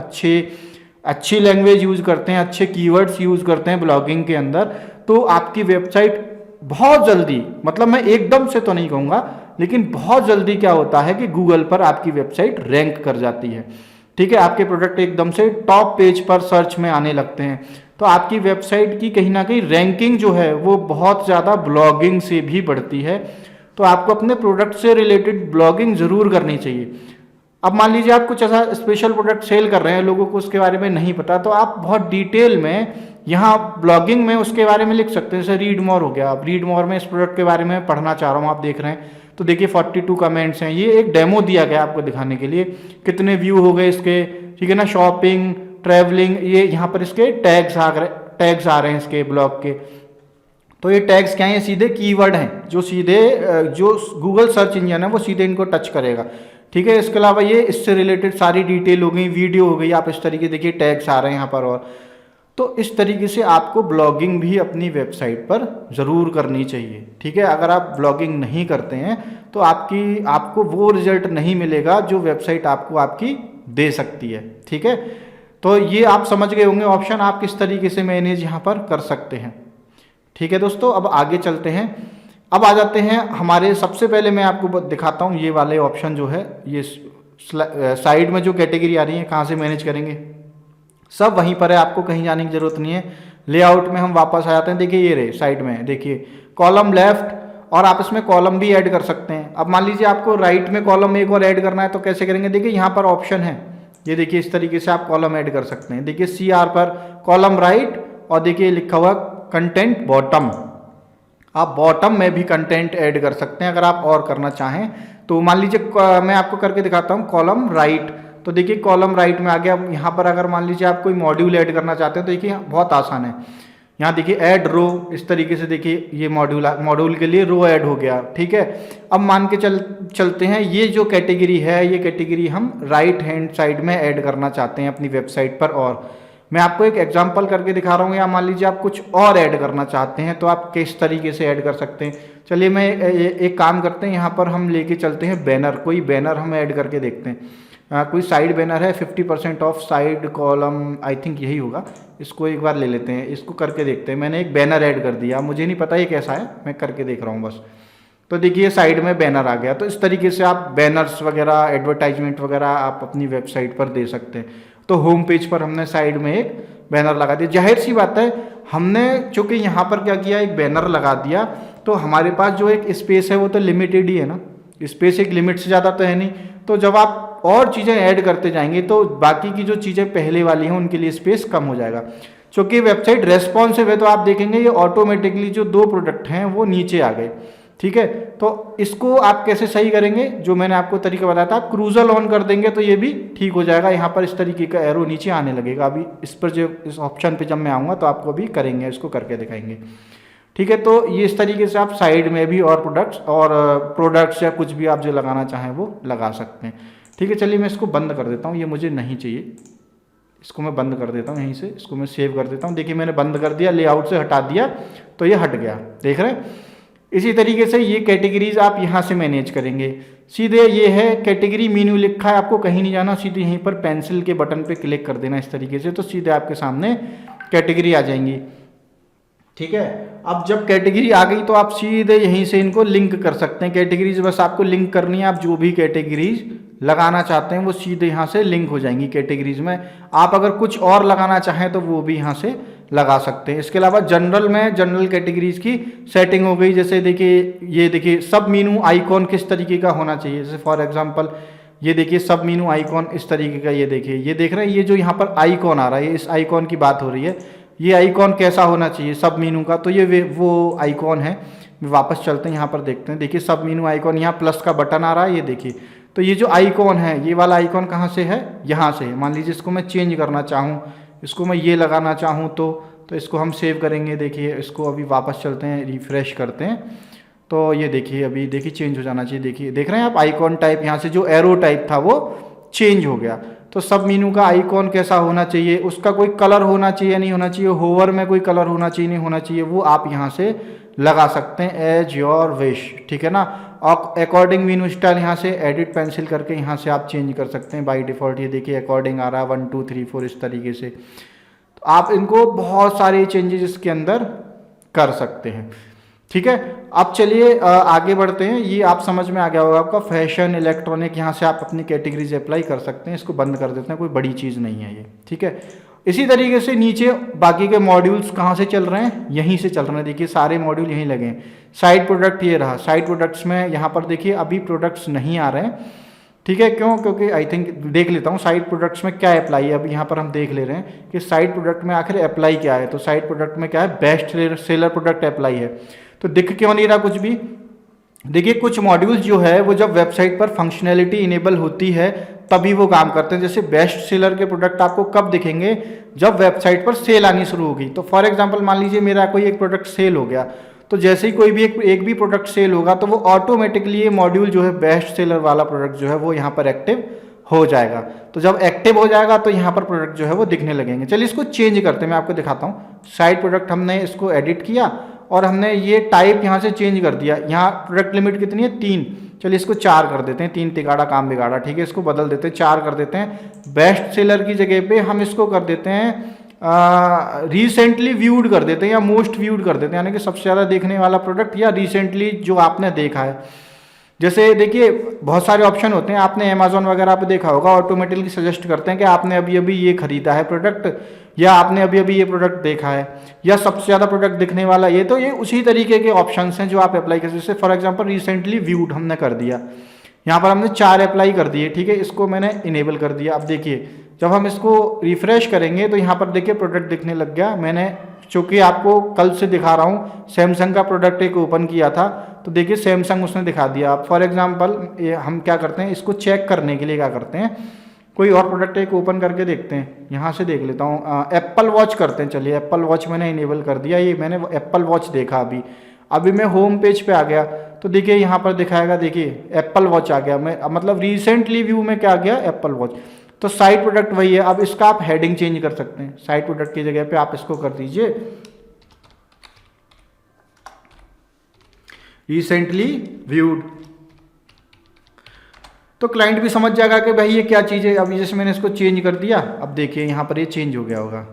अच्छी लैंग्वेज यूज़ करते हैं, अच्छे कीवर्ड्स यूज़ करते हैं ब्लॉगिंग के अंदर, तो आपकी वेबसाइट बहुत जल्दी, मतलब मैं एकदम से तो नहीं कहूँगा, लेकिन बहुत जल्दी क्या होता है कि गूगल पर आपकी वेबसाइट रैंक कर जाती है। ठीक है, आपके प्रोडक्ट एकदम से टॉप पेज पर सर्च में आने लगते हैं। तो आपकी वेबसाइट की कहीं ना कहीं रैंकिंग जो है वो बहुत ज़्यादा ब्लॉगिंग से भी बढ़ती है। तो आपको अपने प्रोडक्ट से रिलेटेड ब्लॉगिंग ज़रूर करनी चाहिए। अब मान लीजिए आप कुछ ऐसा स्पेशल प्रोडक्ट सेल कर रहे हैं, लोगों को उसके बारे में नहीं पता, तो आप बहुत डिटेल में यहाँ ब्लॉगिंग में उसके बारे में लिख सकते हैं। जैसे रीड मोर हो गया, आप रीड मोर में इस प्रोडक्ट के बारे में पढ़ना चाह रहा हूँ, आप देख रहे हैं तो देखिए 42 कमेंट्स हैं। ये एक डेमो दिया गया आपको दिखाने के लिए, कितने व्यू हो गए इसके, ठीक है ना। शॉपिंग, ट्रैवलिंग, ये यहाँ पर इसके टैग्स आ रहे हैं इसके ब्लॉग के। तो ये टैग्स क्या है, ये सीधे कीवर्ड हैं जो सीधे जो गूगल सर्च इंजन है वो सीधे इनको टच करेगा, ठीक है। इसके अलावा ये इससे रिलेटेड सारी डिटेल हो गई, वीडियो हो गई, आप इस तरीके देखिए टैग्स आ रहे हैं यहाँ पर। और तो इस तरीके से आपको ब्लॉगिंग भी अपनी वेबसाइट पर ज़रूर करनी चाहिए, ठीक है। अगर आप ब्लॉगिंग नहीं करते हैं तो आपको वो रिजल्ट नहीं मिलेगा जो वेबसाइट आपकी दे सकती है, ठीक है। तो ये आप समझ गए होंगे ऑप्शन आप किस तरीके से मैनेज यहाँ पर कर सकते हैं, ठीक है दोस्तों। अब आगे चलते हैं, अब आ जाते हैं हमारे, सबसे पहले मैं आपको दिखाता हूँ ये वाले ऑप्शन जो है, ये साइड में जो कैटेगरी आ रही है कहाँ से मैनेज करेंगे, सब वहीं पर है, आपको कहीं जाने की जरूरत नहीं है। लेआउट में हम वापस आ जाते हैं, देखिए ये रहे साइड में, देखिए कॉलम लेफ्ट, और आप इसमें कॉलम भी ऐड कर सकते हैं। अब मान लीजिए आपको राइट में कॉलम एक और ऐड करना है तो कैसे करेंगे, देखिए यहाँ पर ऑप्शन है, ये देखिए इस तरीके से आप कॉलम ऐड कर सकते हैं। देखिए CR पर कॉलम राइट, और देखिए लिखा हुआ कंटेंट बॉटम, आप बॉटम में भी कंटेंट ऐड कर सकते हैं अगर आप और करना चाहें तो। मान लीजिए मैं आपको करके दिखाता हूँ कॉलम राइट, तो देखिए कॉलम राइट में आ गया। यहाँ पर अगर मान लीजिए आप कोई मॉड्यूल ऐड करना चाहते हैं तो देखिए बहुत आसान है, यहाँ देखिए ऐड रो, इस तरीके से देखिए ये मॉड्यूल के लिए रो ऐड हो गया, ठीक है। अब मान के चलते हैं ये जो कैटेगरी है, ये कैटेगरी हम राइट हैंड साइड में ऐड करना चाहते हैं अपनी वेबसाइट पर। और मैं आपको एक एग्जांपल करके दिखा रहा हूँ, या मान लीजिए आप कुछ और ऐड करना चाहते हैं तो आप किस तरीके से ऐड कर सकते हैं। चलिए मैं एक काम करते हैं, यहाँ पर हम लेके चलते हैं बैनर, कोई बैनर हम ऐड करके देखते हैं। कोई साइड बैनर है 50% of side column, I think यही होगा, इसको एक बार ले लेते हैं, इसको करके देखते हैं। मैंने एक बैनर ऐड कर दिया, मुझे नहीं पता ये कैसा है, मैं करके देख रहा हूँ बस। तो देखिए साइड में बैनर आ गया। तो इस तरीके से आप बैनर्स वगैरह, एडवर्टाइजमेंट वगैरह आप अपनी वेबसाइट पर दे सकते हैं। तो होम पेज पर हमने साइड में एक बैनर लगा दिया, जाहिर सी बात है हमने चूंकि यहाँ पर क्या किया, एक बैनर लगा दिया, तो हमारे पास जो एक स्पेस है वो तो लिमिटेड ही है ना, स्पेस एक लिमिट से ज़्यादा तो है नहीं। तो जब आप और चीज़ें ऐड करते जाएंगे तो बाकी की जो चीज़ें पहले वाली हैं उनके लिए स्पेस कम हो जाएगा। चूँकि वेबसाइट रेस्पॉन्सिव है तो आप देखेंगे ये ऑटोमेटिकली जो 2 प्रोडक्ट हैं वो नीचे आ गए, ठीक है। तो इसको आप कैसे सही करेंगे, जो मैंने आपको तरीका बताया था, आप क्रूजल ऑन कर देंगे तो ये भी ठीक हो जाएगा। यहाँ पर इस तरीके का एरो नीचे आने लगेगा। अभी इस पर जो इस ऑप्शन पे जब मैं आऊँगा तो आपको भी करेंगे, इसको करके दिखाएंगे, ठीक है। तो ये इस तरीके से आप साइड में भी और प्रोडक्ट्स या कुछ भी आप जो लगाना चाहें वो लगा सकते हैं, ठीक है। चलिए मैं इसको बंद कर देता हूँ, ये मुझे नहीं चाहिए, इसको मैं बंद कर देता हूँ यहीं से, इसको मैं सेव कर देता हूँ। देखिए मैंने बंद कर दिया, लेआउट से हटा दिया तो ये हट गया, देख रहे हैं। इसी तरीके से ये कैटेगरीज आप यहाँ से मैनेज करेंगे। सीधे ये है कैटेगरी मेन्यू लिखा है, आपको कहीं नहीं जाना, सीधे यहीं पर पेंसिल के बटन पे क्लिक कर देना इस तरीके से, तो सीधे आपके सामने कैटेगरी आ जाएंगी, ठीक है। अब जब कैटेगरी आ गई तो आप सीधे यहीं से इनको लिंक कर सकते हैं। कैटेगरीज बस आपको लिंक करनी है, आप जो भी कैटेगरीज लगाना चाहते हैं वो सीधे यहाँ से लिंक हो जाएंगी कैटेगरीज में। आप अगर कुछ और लगाना चाहें तो वो भी यहाँ से लगा सकते हैं। इसके अलावा जनरल में जनरल कैटेगरीज की सेटिंग हो गई, जैसे देखिए ये देखिए सब मीनू आइकॉन किस तरीके का होना चाहिए, जैसे फॉर एग्जांपल ये देखिए सब मीनू आइकॉन इस तरीके का, ये देखिए, ये देख रहे हैं, ये जो यहाँ पर आइकॉन आ रहा है, इस आइकॉन की बात हो रही है, ये आइकॉन कैसा होना चाहिए सब मीनू का, तो ये वो आइकॉन है। वापस चलते हैं यहाँ पर देखते हैं, देखिए सब मीनू आइकॉन, यहाँ प्लस का बटन आ रहा है, ये देखिए। तो ये जो आइकॉन है, ये वाला आइकॉन कहाँ से है, यहाँ से। मान लीजिए इसको मैं चेंज करना चाहूँ, इसको मैं ये लगाना चाहूँ तो इसको हम सेव करेंगे। देखिए इसको अभी वापस चलते हैं, रिफ्रेश करते हैं, तो ये देखिए अभी देखिए चेंज हो जाना चाहिए। देखिए देख रहे हैं आप, आइकॉन टाइप यहाँ से जो एरो टाइप था वो चेंज हो गया। तो सब मीनू का आइकॉन कैसा होना चाहिए, उसका कोई कलर होना चाहिए नहीं होना चाहिए, होवर में कोई कलर होना चाहिए नहीं होना चाहिए, वो आप यहाँ से लगा सकते हैं एज योर विश, ठीक है ना। और अकॉर्डिंग मीनू स्टाइल यहाँ से एडिट पेंसिल करके यहाँ से आप चेंज कर सकते हैं। बाय डिफ़ॉल्ट ये देखिए अकॉर्डिंग आ रहा है 1 2 3 4 इस तरीके से। तो आप इनको बहुत सारे चेंजेस इसके अंदर कर सकते हैं, ठीक है। अब चलिए आगे बढ़ते हैं। ये आप समझ में आ गया होगा आपका, फैशन, इलेक्ट्रॉनिक, यहाँ से आप अपनी कैटेगरीज अप्लाई कर सकते हैं। इसको बंद कर देते हैं, कोई बड़ी चीज़ नहीं है ये, ठीक है। इसी तरीके से नीचे बाकी के मॉड्यूल्स कहाँ से चल रहे हैं, यहीं से चल रहे हैं। देखिए सारे मॉड्यूल यहीं लगे हैं। साइड प्रोडक्ट ये रहा, साइड प्रोडक्ट्स में यहाँ पर देखिए अभी प्रोडक्ट्स नहीं आ रहे हैं, ठीक है, क्यों? क्योंकि आई थिंक देख लेता हूँ साइड प्रोडक्ट्स में क्या अप्लाई है। अब यहाँ पर हम देख ले रहे हैं कि साइड प्रोडक्ट में आखिर अप्लाई क्या है। तो साइड प्रोडक्ट में क्या है, बेस्ट सेलर प्रोडक्ट अप्लाई है। तो दिख क्यों नहीं रहा कुछ भी? देखिए कुछ मॉड्यूल्स जो है वो जब वेबसाइट पर फंक्शनैलिटी इनेबल होती है तभी वो काम करते हैं। जैसे बेस्ट सेलर के प्रोडक्ट आपको कब दिखेंगे, जब वेबसाइट पर सेल आनी शुरू होगी। तो फॉर एग्जांपल मान लीजिए मेरा कोई एक प्रोडक्ट सेल हो गया, तो जैसे ही कोई भी एक भी प्रोडक्ट सेल होगा तो वो ऑटोमेटिकली ये मॉड्यूल जो है बेस्ट सेलर वाला प्रोडक्ट जो है वो यहाँ पर एक्टिव हो जाएगा। तो जब एक्टिव हो जाएगा तो यहाँ पर प्रोडक्ट जो है वो दिखने लगेंगे। चलिए इसको चेंज करते हैं, मैं आपको दिखाता हूँ। साइड प्रोडक्ट हमने इसको एडिट किया और हमने ये टाइप यहाँ से चेंज कर दिया। यहाँ प्रोडक्ट लिमिट कितनी है, 3। चलिए इसको 4 कर देते हैं, 3 तिगाड़ा काम बिगाड़ा। ठीक है, इसको बदल देते हैं, 4 कर देते हैं। बेस्ट सेलर की जगह पे हम इसको कर देते हैं रिसेंटली व्यूड कर देते हैं या मोस्ट व्यूड कर देते हैं, यानी कि सबसे ज़्यादा देखने वाला प्रोडक्ट या रिसेंटली जो आपने देखा है। जैसे देखिए बहुत सारे ऑप्शन होते हैं, आपने अमेजोन वगैरह पे देखा होगा, ऑटोमेटिकली सजेस्ट करते हैं कि आपने अभी अभी ये खरीदा है प्रोडक्ट, या आपने अभी अभी ये प्रोडक्ट देखा है, या सबसे ज़्यादा प्रोडक्ट दिखने वाला ये। तो ये उसी तरीके के ऑप्शंस हैं जो आप अप्लाई कर सकते हैं। जैसे फॉर एग्जांपल रिसेंटली व्यूड हमने कर दिया, यहाँ पर हमने 4 अप्लाई कर दिए। ठीक है, इसको मैंने इनेबल कर दिया। अब देखिए जब हम इसको रिफ्रेश करेंगे तो यहाँ पर देखिए प्रोडक्ट दिखने लग गया। मैंने चूँकि आपको कल से दिखा रहा हूँ, सैमसंग का प्रोडक्ट एक ओपन किया था, तो देखिए सैमसंग उसने दिखा दिया। अब फॉर एग्जांपल हम क्या करते हैं, इसको चेक करने के लिए क्या करते हैं, कोई और प्रोडक्ट एक ओपन करके देखते हैं। यहाँ से देख लेता हूँ, एप्पल वॉच करते हैं। चलिए एप्पल वॉच मैंने इनेबल कर दिया, ये मैंने एप्पल वॉच देखा। अभी मैं होम पेज पे आ गया तो देखिए यहाँ पर दिखाएगा, देखिए एप्पल वॉच आ गया। मैं मतलब रिसेंटली व्यू में क्या आ गया, एप्पल वॉच। तो साइड प्रोडक्ट वही है। अब इसका आप हेडिंग चेंज कर सकते हैं, साइड प्रोडक्ट की जगह पे आप इसको कर दीजिए रिसेंटली व्यूड। तो क्लाइंट भी समझ जाएगा कि भाई ये क्या चीज़ है। अभी जैसे मैंने इसको चेंज कर दिया, अब देखिए यहाँ पर ये चेंज हो गया होगा।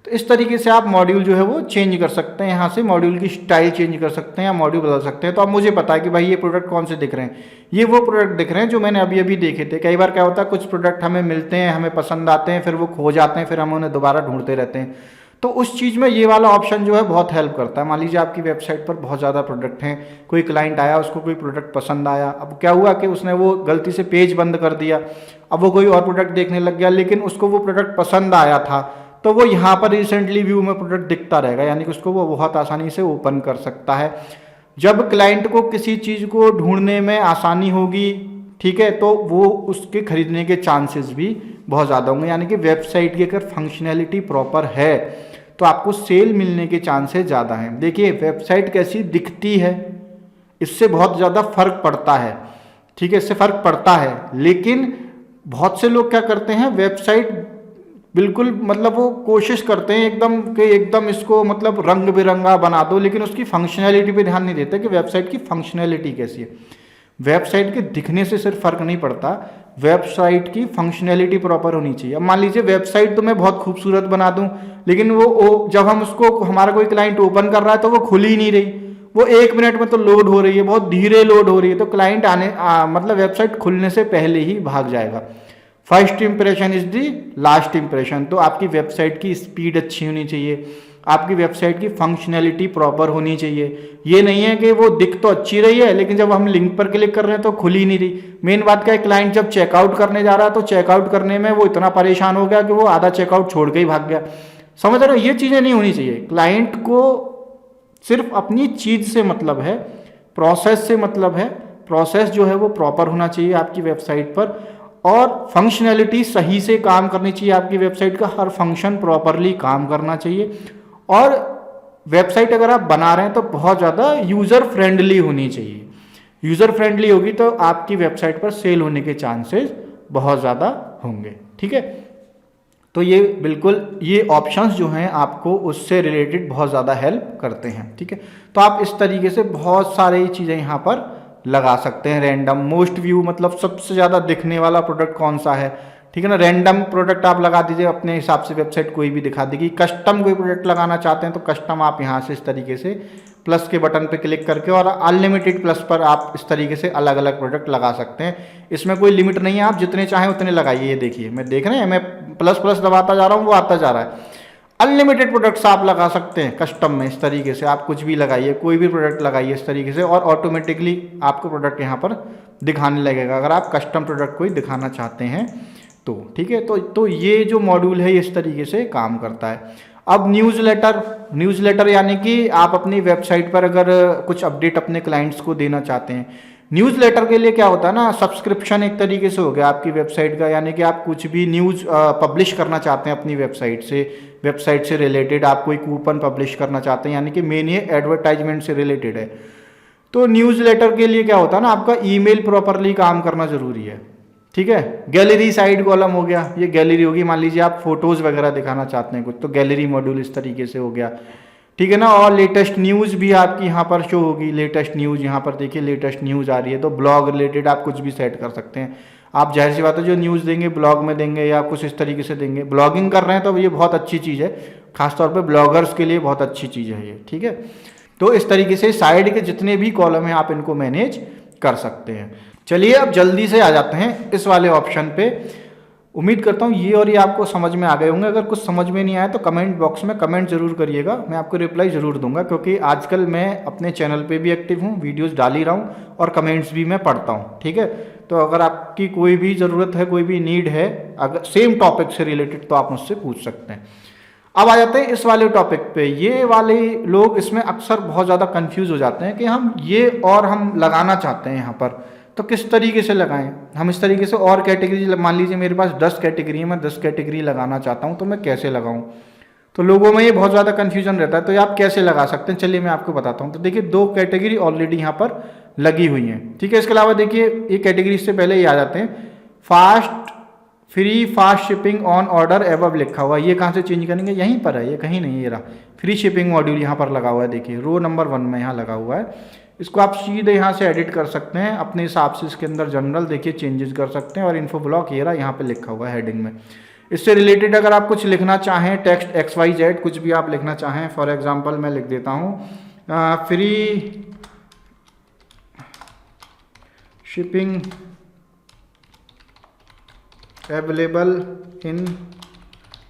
तो इस तरीके से आप मॉड्यूल जो है वो चेंज कर सकते हैं। यहाँ से मॉड्यूल की स्टाइल चेंज कर सकते हैं या मॉड्यूल बदल सकते हैं। तो अब मुझे पता है कि भाई ये प्रोडक्ट कौन से दिख रहे हैं, ये वो प्रोडक्ट दिख रहे हैं जो मैंने अभी अभी देखे थे। कई बार क्या होता है, कुछ प्रोडक्ट हमें मिलते हैं, हमें पसंद आते हैं, फिर वो खो जाते हैं, फिर हम उन्हें दोबारा ढूंढते रहते हैं। तो उस चीज़ में ये वाला ऑप्शन जो है बहुत हेल्प करता है। मान लीजिए आपकी वेबसाइट पर बहुत ज़्यादा प्रोडक्ट हैं, कोई क्लाइंट आया, उसको कोई प्रोडक्ट पसंद आया, अब क्या हुआ कि उसने वो गलती से पेज बंद कर दिया, अब वो कोई और प्रोडक्ट देखने लग गया, लेकिन उसको वो प्रोडक्ट पसंद आया था, तो वो यहाँ पर रिसेंटली व्यू में प्रोडक्ट दिखता रहेगा, यानी कि उसको वो बहुत आसानी से ओपन कर सकता है। जब क्लाइंट को किसी चीज़ को ढूंढने में आसानी होगी, ठीक है, तो वो उसके खरीदने के चांसेस भी बहुत ज़्यादा होंगे। यानी कि वेबसाइट की अगर फंक्शनैलिटी प्रॉपर है तो आपको सेल मिलने के चांसेस ज़्यादा हैं। देखिए वेबसाइट कैसी दिखती है इससे बहुत ज़्यादा फर्क पड़ता है, ठीक है, इससे फर्क पड़ता है। लेकिन बहुत से लोग क्या करते हैं, वेबसाइट बिल्कुल मतलब वो कोशिश करते हैं एकदम कि एकदम इसको मतलब रंग बिरंगा बना दो, लेकिन उसकी फंक्शनैलिटी पे ध्यान नहीं देते कि वेबसाइट की फंक्शनैलिटी कैसी है। वेबसाइट के दिखने से सिर्फ फर्क नहीं पड़ता, वेबसाइट की फंक्शनैलिटी प्रॉपर होनी चाहिए। अब मान लीजिए वेबसाइट तो मैं बहुत खूबसूरत बना दूं, लेकिन वो जब हम उसको हमारा कोई क्लाइंट ओपन कर रहा है तो वो खुल ही नहीं रही, वो 1 मिनट में तो लोड हो रही है, बहुत धीरे लोड हो रही है, तो क्लाइंट मतलब वेबसाइट खुलने से पहले ही भाग जाएगा। First impression is the last impression. तो आपकी वेबसाइट की स्पीड अच्छी होनी चाहिए, आपकी वेबसाइट की फंक्शनैलिटी प्रॉपर होनी चाहिए। ये नहीं है कि वो दिख तो अच्छी रही है लेकिन जब हम लिंक पर क्लिक कर रहे हैं तो खुल ही नहीं रही। मेन बात क्या है, क्लाइंट जब चेकआउट करने जा रहा है तो चेकआउट करने में वो इतना परेशान हो गया कि वो आधा चेकआउट छोड़ के ही भाग गया। समझ रहे हो, ये चीज़ें नहीं होनी चाहिए। क्लाइंट को सिर्फ अपनी चीज़ से मतलब है, प्रोसेस से मतलब है। प्रोसेस जो है वो प्रॉपर होना चाहिए आपकी वेबसाइट पर, और फंक्शनैलिटी सही से काम करनी चाहिए। आपकी वेबसाइट का हर फंक्शन प्रॉपरली काम करना चाहिए, और वेबसाइट अगर आप बना रहे हैं तो बहुत ज़्यादा यूज़र फ्रेंडली होनी चाहिए। यूज़र फ्रेंडली होगी तो आपकी वेबसाइट पर सेल होने के चांसेस बहुत ज़्यादा होंगे, ठीक है। तो ये बिल्कुल ये ऑप्शंस जो हैं आपको उससे रिलेटेड बहुत ज़्यादा हेल्प करते हैं, ठीक है। तो आप इस तरीके से बहुत सारी चीज़ें यहाँ पर लगा सकते हैं। रैंडम मोस्ट व्यू मतलब सबसे ज़्यादा दिखने वाला प्रोडक्ट कौन सा है, ठीक है ना। रैंडम प्रोडक्ट आप लगा दीजिए, अपने हिसाब से वेबसाइट कोई भी दिखा देगी। कस्टम कोई प्रोडक्ट लगाना चाहते हैं तो कस्टम आप यहाँ से इस तरीके से प्लस के बटन पे क्लिक करके और अनलिमिटेड प्लस पर आप इस तरीके से अलग अलग प्रोडक्ट लगा सकते हैं। इसमें कोई लिमिट नहीं है, आप जितने चाहें उतने लगाइए। ये देखिए मैं देख रहे हैं, मैं प्लस प्लस दबाता जा रहा हूँ, वो आता जा रहा है। अनलिमिटेड प्रोडक्ट्स आप लगा सकते हैं कस्टम में। इस तरीके से आप कुछ भी लगाइए, कोई भी प्रोडक्ट लगाइए इस तरीके से, और ऑटोमेटिकली आपको प्रोडक्ट यहाँ पर दिखाने लगेगा अगर आप कस्टम प्रोडक्ट कोई दिखाना चाहते हैं तो। ठीक है, तो ये जो मॉड्यूल है इस तरीके से काम करता है। अब न्यूज़लेटर यानी कि आप अपनी वेबसाइट पर अगर कुछ अपडेट अपने क्लाइंट्स को देना चाहते हैं। न्यूज़लेटर के लिए क्या होता है ना, सब्सक्रिप्शन एक तरीके से हो गया आपकी वेबसाइट का, यानी कि आप कुछ भी न्यूज़ पब्लिश करना चाहते हैं अपनी वेबसाइट से रिलेटेड, आप कोई कूपन पब्लिश करना चाहते हैं, यानी कि मेन ये एडवर्टाइजमेंट से रिलेटेड है। तो न्यूज़लेटर के लिए क्या होता है ना, आपका ईमेल प्रॉपरली काम करना जरूरी है। ठीक है, गैलरी साइड कॉलम हो गया, ये गैलरी होगी। मान लीजिए आप फोटोज़ वगैरह दिखाना चाहते हैं कुछ, तो गैलरी मॉड्यूल इस तरीके से हो गया। ठीक है ना, और लेटेस्ट न्यूज़ भी आपकी यहाँ पर शो होगी। लेटेस्ट न्यूज़ यहाँ पर देखिए, लेटेस्ट न्यूज़ आ रही है, तो ब्लॉग रिलेटेड आप कुछ भी सेट कर सकते हैं। आप जाहिर सी बात है जो न्यूज़ देंगे ब्लॉग में देंगे या कुछ इस तरीके से देंगे। ब्लॉगिंग कर रहे हैं तो ये बहुत अच्छी चीज़ है, खासतौर पर ब्लॉगर्स के लिए बहुत अच्छी चीज़ है ये। ठीक है, तो इस तरीके से साइड के जितने भी कॉलम हैं आप इनको मैनेज कर सकते हैं। चलिए अब जल्दी से आ जाते हैं इस वाले ऑप्शन पे। उम्मीद करता हूँ ये और ये आपको समझ में आ गए होंगे। अगर कुछ समझ में नहीं आया तो कमेंट बॉक्स में कमेंट जरूर करिएगा, मैं आपको रिप्लाई ज़रूर दूंगा, क्योंकि आजकल मैं अपने चैनल पे भी एक्टिव हूँ, वीडियोस डाल ही रहा हूँ और कमेंट्स भी मैं पढ़ता हूँ। ठीक है, तो अगर आपकी कोई भी ज़रूरत है, कोई भी नीड है अगर सेम टॉपिक से रिलेटेड, तो आप मुझसे पूछ सकते हैं। अब आ जाते हैं इस वाले टॉपिक पे। ये वाले लोग इसमें अक्सर बहुत ज़्यादा कंफ्यूज हो जाते हैं कि हम ये और हम लगाना चाहते हैं यहाँ पर, तो किस तरीके से लगाएं हम। इस तरीके से और कैटेगरी, मान लीजिए मेरे पास 10 कैटेगरी है, मैं 10 कैटेगरी लगाना चाहता हूँ, तो मैं कैसे लगाऊं। तो लोगों में ये बहुत ज़्यादा कन्फ्यूजन रहता है, तो ये आप कैसे लगा सकते हैं, चलिए मैं आपको बताता हूँ। तो देखिए 2 कैटेगरी ऑलरेडी यहाँ पर लगी हुई हैं। ठीक है, इसके अलावा देखिए ये कैटेगरी से पहले ये आ जाते हैं, fast shipping on order above लिखा हुआ है। ये कहाँ से चेंज करेंगे, यहीं पर है, ये कहीं नहीं, ये रहा फ्री शिपिंग मॉड्यूल यहाँ पर लगा हुआ है। देखिए रो नंबर 1 में यहाँ लगा हुआ है। इसको आप सीधे यहाँ से एडिट कर सकते हैं अपने हिसाब से। इसके अंदर जनरल देखिए चेंजेस कर सकते हैं, और इन्फो ब्लॉक ये रहा यहाँ पे लिखा हुआ है हेडिंग में। इससे रिलेटेड अगर आप कुछ लिखना चाहें, टेक्स्ट XYZ कुछ भी आप लिखना चाहें, फॉर एग्जांपल मैं लिख देता हूँ फ्री शिपिंग अवेलेबल इन,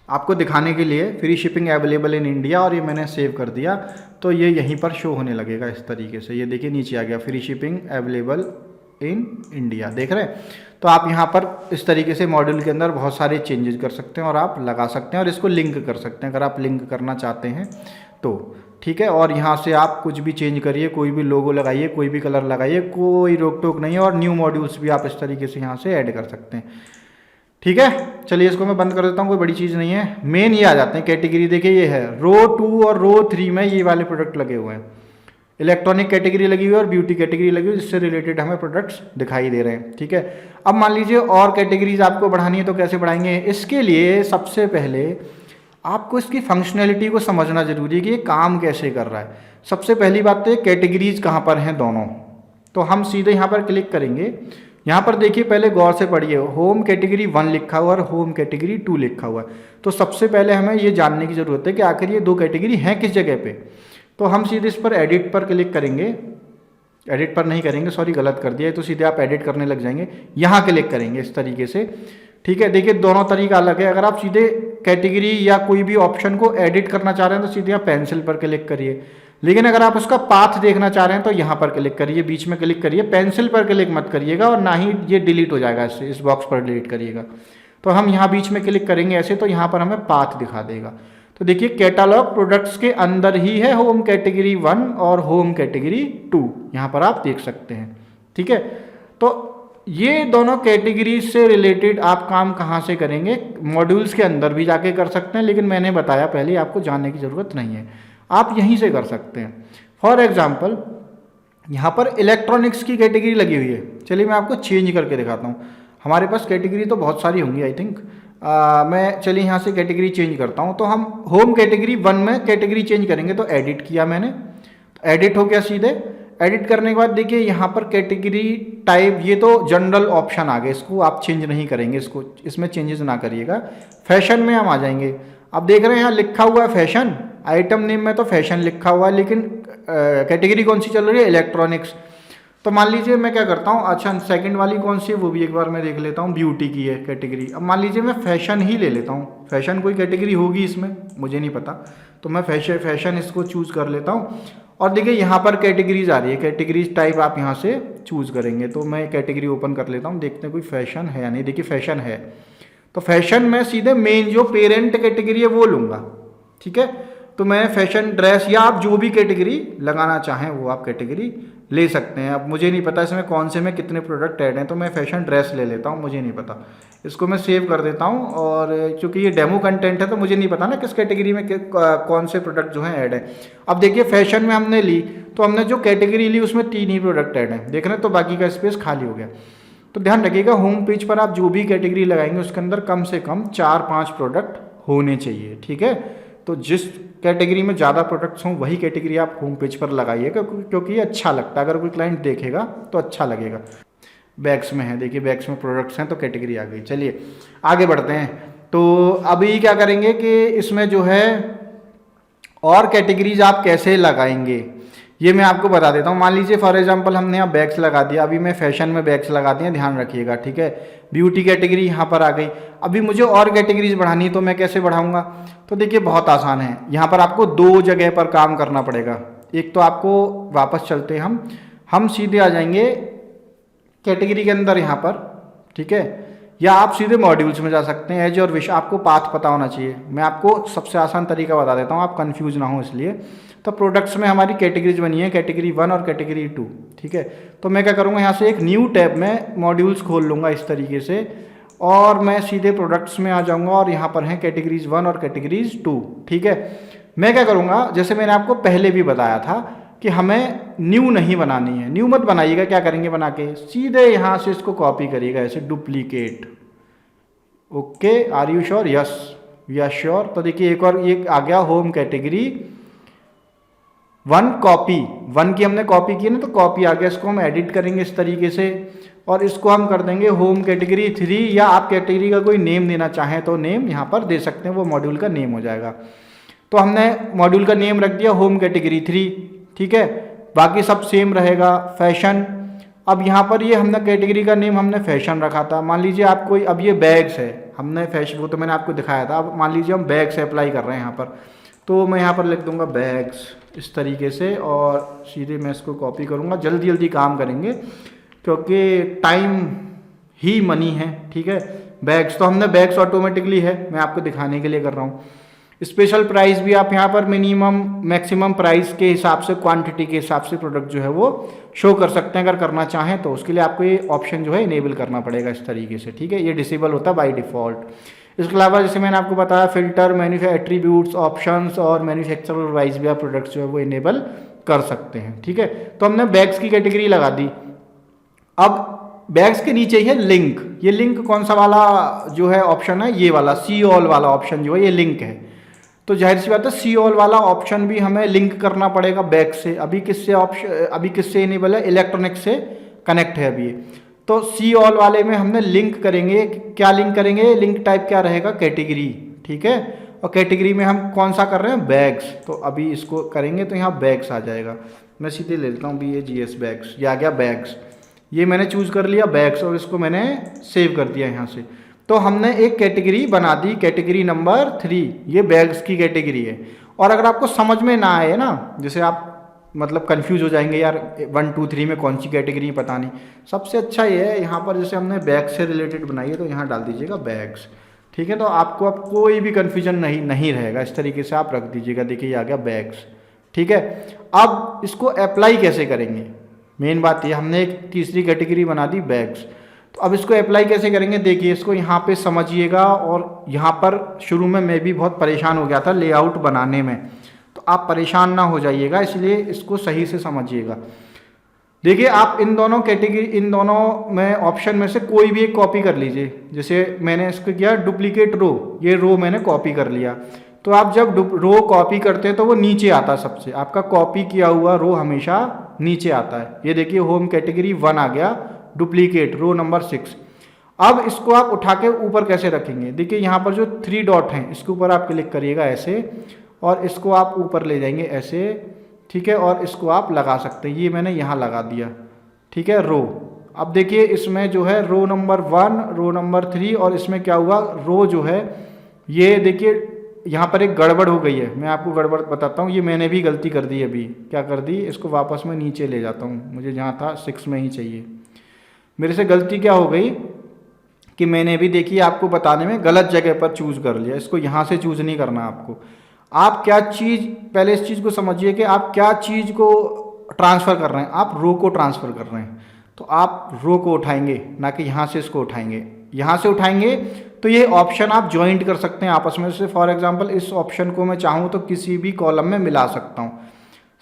आपको दिखाने के लिए free shipping available in India, और ये मैंने सेव कर दिया, तो ये यहीं पर शो होने लगेगा इस तरीके से। ये देखिए नीचे आ गया free shipping available in India, देख रहे हैं। तो आप यहाँ पर इस तरीके से मॉड्यूल के अंदर बहुत सारे चेंजेस कर सकते हैं और आप लगा सकते हैं, और इसको लिंक कर सकते हैं अगर आप लिंक करना चाहते हैं तो। ठीक है, और यहाँ से आप कुछ भी चेंज करिए, कोई भी लोगो लगाइए, कोई भी कलर लगाइए, कोई रोक टोक नहीं है। और न्यू मॉड्यूल्स भी आप इस तरीके से यहाँ से ऐड कर सकते हैं। ठीक है, चलिए इसको मैं बंद कर देता हूँ, कोई बड़ी चीज़ नहीं है। मेन ये आ जाते हैं कैटेगरी, देखिए ये है रो 2 और रो 3 में ये वाले प्रोडक्ट लगे हुए हैं। इलेक्ट्रॉनिक कैटेगरी लगी हुई है और ब्यूटी कैटेगरी लगी हुई है, जिससे रिलेटेड हमें प्रोडक्ट्स दिखाई दे रहे हैं। ठीक है, अब मान लीजिए और कैटेगरीज आपको बढ़ानी है, तो कैसे बढ़ाएंगे। इसके लिए सबसे पहले आपको इसकी फंक्शनैलिटी को समझना जरूरी है कि ये काम कैसे कर रहा है। सबसे पहली बात तो कैटेगरीज कहाँ पर हैं दोनों, तो हम सीधे यहाँ पर क्लिक करेंगे। यहाँ पर देखिए पहले गौर से पढ़िए, होम कैटेगरी 1 लिखा हुआ और होम कैटेगरी 2 लिखा हुआ है। तो सबसे पहले हमें ये जानने की ज़रूरत है कि आखिर ये 2 कैटेगरी हैं किस जगह पे। तो हम सीधे इस पर एडिट पर क्लिक करेंगे, एडिट पर नहीं करेंगे, सॉरी गलत कर दिया, तो सीधे आप एडिट करने लग जाएंगे। यहाँ क्लिक करेंगे इस तरीके से। ठीक है, देखिए दोनों तरीका अलग है। अगर आप सीधे कैटेगरी या कोई भी ऑप्शन को एडिट करना चाह रहे हैं तो सीधे आप पेंसिल पर क्लिक करिए, लेकिन अगर आप उसका पाथ देखना चाह रहे हैं तो यहाँ पर क्लिक करिए, बीच में क्लिक करिए, पेंसिल पर क्लिक मत करिएगा, और ना ही ये डिलीट हो जाएगा इससे, इस बॉक्स पर डिलीट करिएगा। तो हम यहाँ बीच में क्लिक करेंगे ऐसे, तो यहाँ पर हमें पाथ दिखा देगा। तो देखिए कैटालॉग प्रोडक्ट्स के अंदर ही है होम कैटेगरी 1 और होम कैटेगरी 2, यहाँ पर आप देख सकते हैं। ठीक है, तो ये दोनों कैटेगरी से रिलेटेड आप काम कहाँ से करेंगे, मॉड्यूल्स के अंदर भी जाके कर सकते हैं, लेकिन मैंने बताया पहले आपको जानने की ज़रूरत नहीं है, आप यहीं से कर सकते हैं। फॉर एग्जाम्पल यहाँ पर इलेक्ट्रॉनिक्स की कैटेगरी लगी हुई है, चलिए मैं आपको चेंज करके दिखाता हूँ। हमारे पास कैटेगरी तो बहुत सारी होंगी आई थिंक, मैं चलिए यहाँ से कैटेगरी चेंज करता हूँ। तो हम होम कैटेगरी 1 में कैटेगरी चेंज करेंगे, तो एडिट किया मैंने, तो एडिट हो गया सीधे। एडिट करने के बाद देखिए यहाँ पर कैटेगरी टाइप, ये तो जनरल ऑप्शन आ गए, इसको आप चेंज नहीं करेंगे, इसको इसमें चेंजेस ना करिएगा। फैशन में हम आ जाएंगे, अब देख रहे हैं यहाँ लिखा हुआ है फैशन, आइटम नेम में तो फैशन लिखा हुआ है, लेकिन कैटेगरी कौन सी चल रही है, इलेक्ट्रॉनिक्स। तो मान लीजिए मैं क्या करता हूँ, अच्छा सेकंड वाली कौन सी है वो भी एक बार मैं देख लेता हूँ, ब्यूटी की है कैटेगरी। अब मान लीजिए मैं फैशन ही ले लेता हूँ, फैशन कोई कैटेगरी होगी इसमें, मुझे नहीं पता, तो मैं फैशन इसको चूज़ कर लेता हूँ। और देखिए यहाँ पर कैटेगरीज आ रही है, कैटेगरीज टाइप आप यहाँ से चूज़ करेंगे। तो मैं कैटेगरी ओपन कर लेता हूँ, देखते हैं कोई फैशन है या नहीं। देखिए फैशन है, तो फैशन में सीधे मेन जो पेरेंट कैटेगरी है वो लूँगा, ठीक है। तो मैं फैशन ड्रेस या आप जो भी कैटेगरी लगाना चाहें वो आप कैटेगरी ले सकते हैं। अब मुझे नहीं पता इसमें कौन से में कितने प्रोडक्ट ऐड हैं, तो मैं फैशन ड्रेस ले लेता हूँ, मुझे नहीं पता। इसको मैं सेव कर देता हूँ, और क्योंकि ये डेमो कंटेंट है तो मुझे नहीं पता ना किस कैटेगरी में कौन से प्रोडक्ट जो हैं ऐड है। अब देखिए फैशन में हमने ली, तो हमने जो कैटेगरी ली उसमें 3 ही प्रोडक्ट ऐड हैं, देख रहे हैं, तो बाकी का स्पेस खाली हो गया। तो ध्यान रखिएगा, होम पेज पर आप जो भी कैटेगरी लगाएंगे उसके अंदर कम से कम 4-5 प्रोडक्ट होने चाहिए, ठीक है। तो जिस कैटेगरी में ज़्यादा प्रोडक्ट्स हों वही कैटेगरी आप होम पेज पर लगाइएगा, क्योंकि ये अच्छा लगता है, अगर कोई क्लाइंट देखेगा तो अच्छा लगेगा। बैग्स में है, देखिए बैग्स में प्रोडक्ट्स हैं तो कैटेगरी आ गई। चलिए आगे बढ़ते हैं। तो अभी क्या करेंगे कि इसमें जो है और कैटेगरीज आप कैसे लगाएंगे ये मैं आपको बता देता हूँ। मान लीजिए फॉर एग्जांपल हमने यहाँ बैग्स लगा दिया, अभी मैं फैशन में बैग्स लगा दिया, ध्यान रखिएगा, ठीक है। ब्यूटी कैटेगरी यहाँ पर आ गई। अभी मुझे और कैटेगरीज बढ़ानी है, तो मैं कैसे बढ़ाऊँगा? तो देखिए बहुत आसान है, यहाँ पर आपको 2 जगह पर काम करना पड़ेगा। एक तो आपको वापस चलते हैं हम सीधे आ जाएंगे कैटेगरी के अंदर यहाँ पर, ठीक है, या आप सीधे मॉड्यूल्स में जा सकते हैं। एज और विश आपको पाथ पता होना चाहिए। मैं आपको सबसे आसान तरीका बता देता हूँ, आप कंफ्यूज ना हो इसलिए। तो प्रोडक्ट्स में हमारी कैटेगरीज बनी है, कैटेगरी 1 और कैटेगरी 2, ठीक है। तो मैं क्या करूँगा, यहाँ से एक न्यू टैब में मॉड्यूल्स खोल लूँगा इस तरीके से, और मैं सीधे प्रोडक्ट्स में आ जाऊँगा, और यहाँ पर हैं कैटेगरीज 1 और कैटेगरीज 2, ठीक है। मैं क्या करूँगा, जैसे मैंने आपको पहले भी बताया था कि हमें न्यू नहीं बनानी है। न्यू मत बनाइएगा, क्या करेंगे बना के सीधे यहाँ से इसको कॉपी करिएगा ऐसे, duplicate. Okay, are you sure? Yes, we are sure. तो देखिए एक और ये आ गया, होम कैटेगरी 1 कॉपी, 1 की हमने कॉपी की ना, तो कॉपी आ गया। इसको हम एडिट करेंगे इस तरीके से, और इसको हम कर देंगे होम कैटेगरी 3, या आप कैटेगरी का कोई नेम देना चाहें तो नेम यहाँ पर दे सकते हैं, वो मॉड्यूल का नेम हो जाएगा। तो हमने मॉड्यूल का नेम रख दिया होम कैटेगरी 3, ठीक है। बाकी सब सेम रहेगा, फैशन। अब यहाँ पर ये हमने कैटेगरी का नेम हमने फैशन रखा था। मान लीजिए आप कोई, अब ये बैग्स है, हमने फैशन, वो तो मैंने आपको दिखाया था। अब मान लीजिए हम बैग से अप्लाई कर रहे हैं यहाँ पर, तो मैं यहाँ पर लिख दूंगा बैग्स इस तरीके से, और सीधे मैं इसको कॉपी करूँगा। जल्दी जल्दी काम करेंगे क्योंकि टाइम ही मनी है, ठीक है। बैग्स तो हमने बैग्स ऑटोमेटिकली है, मैं आपको दिखाने के लिए कर रहा हूँ। स्पेशल प्राइस भी आप यहाँ पर मिनिमम मैक्सिमम प्राइस के हिसाब से, क्वांटिटी के हिसाब से प्रोडक्ट जो है वो शो कर सकते हैं। अगर करना चाहें तो उसके लिए आपको ये ऑप्शन जो है इनेबल करना पड़ेगा इस तरीके से, ठीक है। ये डिसेबल होता है बाय डिफ़ॉल्ट। इसके अलावा जैसे मैंने आपको बताया, फिल्टर, एट्रीब्यूट्स, ऑप्शंस और मैन्युफैक्चरर वाइज भी आप प्रोडक्ट्स जो है वो इनेबल कर सकते हैं, ठीक है। तो हमने बैग्स की कैटेगरी लगा दी। अब बैग्स के नीचे है लिंक। ये लिंक कौन सा वाला जो है ऑप्शन है, ये वाला सी ऑल वाला ऑप्शन जो है ये लिंक है। तो जाहिर सी बात है सी ऑल वाला ऑप्शन भी हमें लिंक करना पड़ेगा बैग से। अभी किससे इनेबल है, इलेक्ट्रॉनिक से कनेक्ट है अभी। तो सी ऑल वाले में हमने लिंक करेंगे। क्या लिंक करेंगे, लिंक टाइप क्या रहेगा, कैटेगरी, ठीक है। और कैटेगरी में हम कौन सा कर रहे हैं, बैग्स। तो अभी इसको करेंगे तो यहाँ बैग्स आ जाएगा। मैं सीधे ले लेता हूँ BAGS बैग्स, ये आ गया बैग्स। ये मैंने चूज़ कर लिया बैग्स, और इसको मैंने सेव कर दिया यहाँ से। तो हमने एक कैटेगरी बना दी, कैटेगरी नंबर 3, ये बैग्स की कैटेगरी है। और अगर आपको समझ में ना आए ना, जैसे आप मतलब कंफ्यूज हो जाएंगे यार 1 2 3 में कौन सी कैटेगरी पता नहीं, सबसे अच्छा ये है यहाँ पर जैसे हमने बैग से रिलेटेड बनाई है तो यहाँ डाल दीजिएगा बैग्स, ठीक है। तो आपको अब कोई भी कन्फ्यूजन नहीं रहेगा, इस तरीके से आप रख दीजिएगा। देखिए ये आ गया बैग्स, ठीक है। अब इसको अप्लाई कैसे करेंगे, मेन बात ये, हमने एक तीसरी कैटेगरी बना दी बैग्स। तो अब इसको अप्लाई कैसे करेंगे, देखिए इसको यहाँ पे समझिएगा। और यहाँ पर शुरू में मैं भी बहुत परेशान हो गया था लेआउट बनाने में, तो आप परेशान ना हो जाइएगा, इसलिए इसको सही से समझिएगा। देखिए आप इन दोनों में ऑप्शन में से कोई भी एक कॉपी कर लीजिए। जैसे मैंने इसको किया डुप्लीकेट रो, ये रो मैंने कॉपी कर लिया। तो आप जब रो कॉपी करते हैं तो वो नीचे आता है सबसे, आपका कॉपी किया हुआ रो हमेशा नीचे आता है। ये देखिए होम कैटेगरी 1 आ गया, डुप्लीकेट रो नंबर 6। अब इसको आप उठा के ऊपर कैसे रखेंगे, देखिए यहाँ पर जो 3 डॉट हैं इसके ऊपर आप क्लिक करिएगा ऐसे, और इसको आप ऊपर ले जाएंगे ऐसे, ठीक है। और इसको आप लगा सकते हैं, ये मैंने यहाँ लगा दिया, ठीक है, रो। अब देखिए इसमें जो है रो नंबर 1, रो नंबर 3 और इसमें क्या हुआ, रो जो है ये देखिए यहाँ पर एक गड़बड़ हो गई है। मैं आपको गड़बड़ बताता हूँ, ये मैंने भी गलती कर दी अभी। क्या कर दी, इसको वापस मैं नीचे ले जाता हूँ, मुझे जहाँ था 6 में ही चाहिए। मेरे से गलती क्या हो गई कि मैंने भी देखिए आपको बताने में गलत जगह पर चूज़ कर लिया। इसको यहाँ से चूज़ नहीं करना आपको। आप क्या चीज़, पहले इस चीज़ को समझिए कि आप क्या चीज़ को ट्रांसफ़र कर रहे हैं। आप रो को ट्रांसफ़र कर रहे हैं, तो आप रो को उठाएंगे, ना कि यहाँ से इसको उठाएंगे। यहाँ से उठाएंगे तो ये ऑप्शन आप ज्वाइंट कर सकते हैं आपस में। जैसे फॉर एग्जांपल इस ऑप्शन को मैं चाहूँ तो किसी भी कॉलम में मिला सकता हूँ,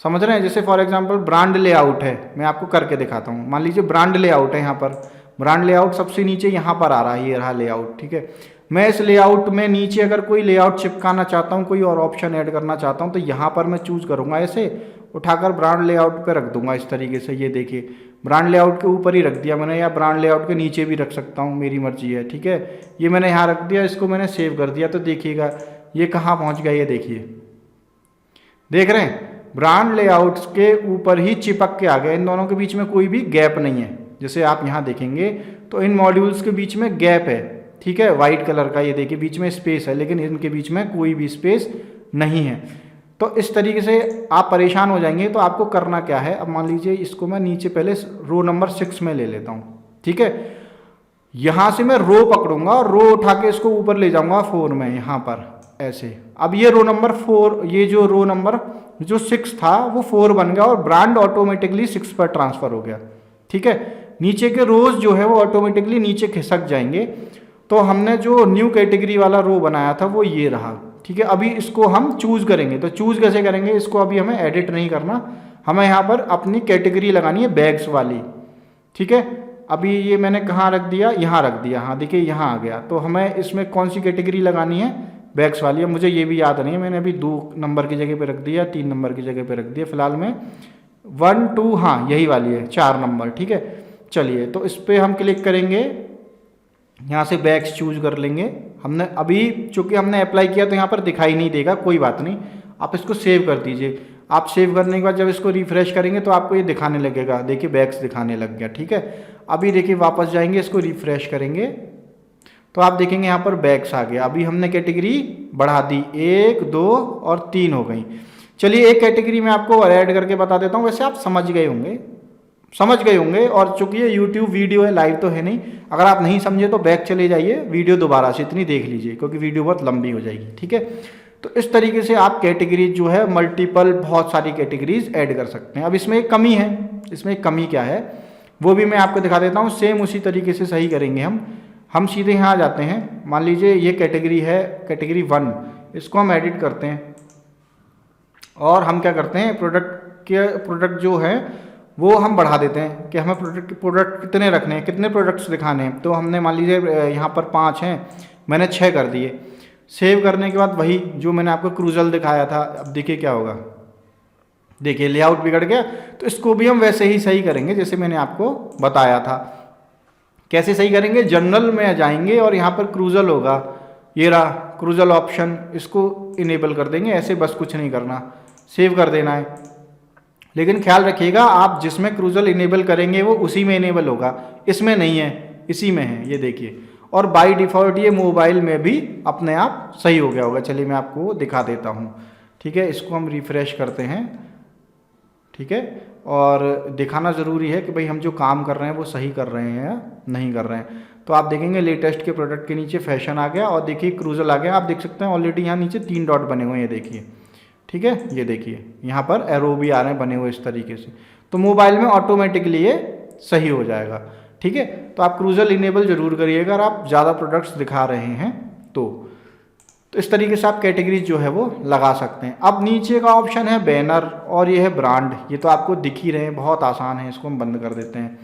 समझ रहे हैं। जैसे फॉर एग्जांपल ब्रांड लेआउट है, मैं आपको करके दिखाता हूँ। मान लीजिए ब्रांड लेआउट है, यहाँ पर ब्रांड लेआउट सबसे नीचे यहाँ पर आ रहा है, ये रहा लेआउट, ठीक है। मैं इस लेआउट में नीचे अगर कोई लेआउट चिपकाना चाहता हूँ, कोई और ऑप्शन ऐड करना चाहता हूँ, तो यहाँ पर मैं चूज़ करूँगा, ऐसे उठाकर ब्रांड लेआउट पे रख दूंगा इस तरीके से। ये देखिए ब्रांड लेआउट के ऊपर ही रख दिया मैंने, या ब्रांड लेआउट के नीचे भी रख सकता हूँ, मेरी मर्जी है, ठीक है। ये मैंने यहाँ रख दिया, इसको मैंने सेव कर दिया। तो देखिएगा ये कहाँ पहुँच गया, ये देखिए, देख रहे हैं, ब्रांड लेआउट्स के ऊपर ही चिपक के आ गया। इन दोनों के बीच में कोई भी गैप नहीं है। जैसे आप यहाँ देखेंगे तो इन मॉड्यूल्स के बीच में गैप है, ठीक है, वाइट कलर का, ये देखिए बीच में स्पेस है, लेकिन इनके बीच में कोई भी स्पेस नहीं है। तो इस तरीके से आप परेशान हो जाएंगे। तो आपको करना क्या है, अब मान लीजिए इसको मैं नीचे पहले रो नंबर 6 में ले लेता हूँ, ठीक है। यहाँ से मैं रो पकड़ूंगा और रो उठा के इसको ऊपर ले जाऊंगा 4 में, यहाँ पर ऐसे। अब ये रो नंबर 4, ये जो रो नंबर जो 6 था वो 4 बन गया और ब्रांड ऑटोमेटिकली 6 पर ट्रांसफर हो गया, ठीक है। नीचे के रोज जो है वो ऑटोमेटिकली नीचे खिसक जाएंगे। तो हमने जो न्यू कैटेगरी वाला रो बनाया था वो ये रहा, ठीक है। अभी इसको हम चूज करेंगे, तो चूज कैसे करेंगे, इसको अभी हमें एडिट नहीं करना, हमें यहाँ पर अपनी कैटेगरी लगानी है बैग्स वाली, ठीक है। अभी ये मैंने कहाँ रख दिया, यहाँ रख दिया, हाँ देखिए यहाँ आ गया। तो हमें इसमें कौन सी कैटेगरी लगानी है, बैग्स वाली है। मुझे ये भी याद नहीं है, मैंने अभी 2 नंबर की जगह पे रख दिया, 3 नंबर की जगह पे रख दिया। फिलहाल में 1 2, हाँ यही वाली है, 4 नंबर, ठीक है। चलिए तो इस पर हम क्लिक करेंगे, यहाँ से बैग्स चूज कर लेंगे। हमने अभी चूंकि हमने अप्लाई किया तो यहाँ पर दिखाई नहीं देगा, कोई बात नहीं, आप इसको सेव कर दीजिए। आप सेव करने के बाद जब इसको रिफ्रेश करेंगे तो आपको ये दिखाने लगेगा, देखिए बैग्स दिखाने लग गया, ठीक है। अभी देखिए वापस जाएंगे, इसको रिफ्रेश करेंगे तो आप देखेंगे यहाँ पर बैग्स आ गया। अभी हमने कैटेगरी बढ़ा दी, 1 2 और 3 हो गई। चलिए एक कैटेगरी में आपको और ऐड करके बता देता हूँ, वैसे आप समझ गए होंगे। और चूंकि ये यूट्यूब वीडियो है, लाइव तो है नहीं, अगर आप नहीं समझे तो बैक चले जाइए, वीडियो दोबारा से इतनी देख लीजिए, क्योंकि वीडियो बहुत लंबी हो जाएगी, ठीक है। तो इस तरीके से आप कैटेगरीज जो है मल्टीपल, बहुत सारी कैटेगरीज ऐड कर सकते हैं। अब इसमें एक कमी है, इसमें एक कमी क्या है वो भी मैं आपको दिखा देता हूँ। सेम उसी तरीके से सही करेंगे हम सीधे यहाँ आ जाते हैं। मान लीजिए ये कैटेगरी है, कैटेगरी 1, इसको हम एडिट करते हैं और हम क्या करते हैं, प्रोडक्ट जो है वो हम बढ़ा देते हैं कि हमें प्रोडक्ट कितने रखने हैं, कितने प्रोडक्ट्स दिखाने हैं। तो हमने मान लीजिए यहाँ पर 5 हैं, मैंने 6 कर दिए। सेव करने के बाद वही जो मैंने आपको क्रूजल दिखाया था, अब देखिए क्या होगा, देखिए लेआउट बिगड़ गया। तो इसको भी हम वैसे ही सही करेंगे जैसे मैंने आपको बताया था। कैसे सही करेंगे, जनरल में जाएंगे और यहाँ पर क्रूजल होगा, ये रहा क्रूजल ऑप्शन, इसको इनेबल कर देंगे। ऐसे बस कुछ नहीं करना, सेव कर देना है। लेकिन ख्याल रखिएगा आप जिसमें क्रूजल इनेबल करेंगे वो उसी में इनेबल होगा, इसमें नहीं है, इसी में है, ये देखिए। और बाय डिफ़ॉल्ट ये मोबाइल में भी अपने आप सही हो गया होगा। चलिए मैं आपको दिखा देता हूँ, ठीक है। इसको हम रिफ्रेश करते हैं, ठीक है। और दिखाना ज़रूरी है कि भाई हम जो काम कर रहे हैं वो सही कर रहे हैं या नहीं कर रहे हैं। तो आप देखेंगे लेटेस्ट के प्रोडक्ट के नीचे फैशन आ गया और देखिए क्रूजल आ गया। आप देख सकते हैं ऑलरेडी यहाँ नीचे 3 डॉट बने हुए हैं, ये देखिए, ठीक है। ये देखिए यहाँ पर एरो भी आ रहे हैं बने हुए इस तरीके से। तो मोबाइल में ऑटोमेटिकली ये सही हो जाएगा, ठीक है। तो आप क्रूजल इनेबल जरूर करिएगा अगर आप ज़्यादा प्रोडक्ट्स दिखा रहे हैं तो इस तरीके से आप कैटेगरीज जो है वो लगा सकते हैं। अब नीचे का ऑप्शन है बैनर और ये है ब्रांड, ये तो आपको दिख ही रहे हैं, बहुत आसान है। इसको हम बंद कर देते हैं।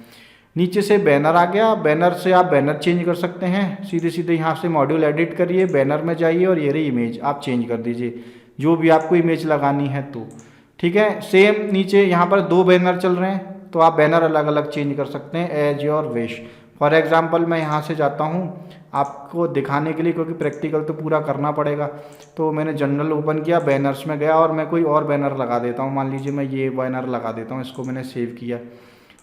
नीचे से बैनर आ गया, बैनर से आप बैनर चेंज कर सकते हैं। सीधे सीधे यहाँ से मॉड्यूल एडिट करिए, बैनर में जाइए और ये रही इमेज, आप चेंज कर दीजिए जो भी आपको इमेज लगानी है तो, ठीक है। सेम नीचे यहाँ पर 2 बैनर चल रहे हैं तो आप बैनर अलग अलग चेंज कर सकते हैं as your wish. For example मैं यहाँ से जाता हूँ आपको दिखाने के लिए, क्योंकि प्रैक्टिकल तो पूरा करना पड़ेगा। तो मैंने जनरल ओपन किया, बैनर्स में गया और मैं कोई और बैनर लगा देता हूँ। मान लीजिए मैं ये बैनर लगा देता हूँ, इसको मैंने सेव किया।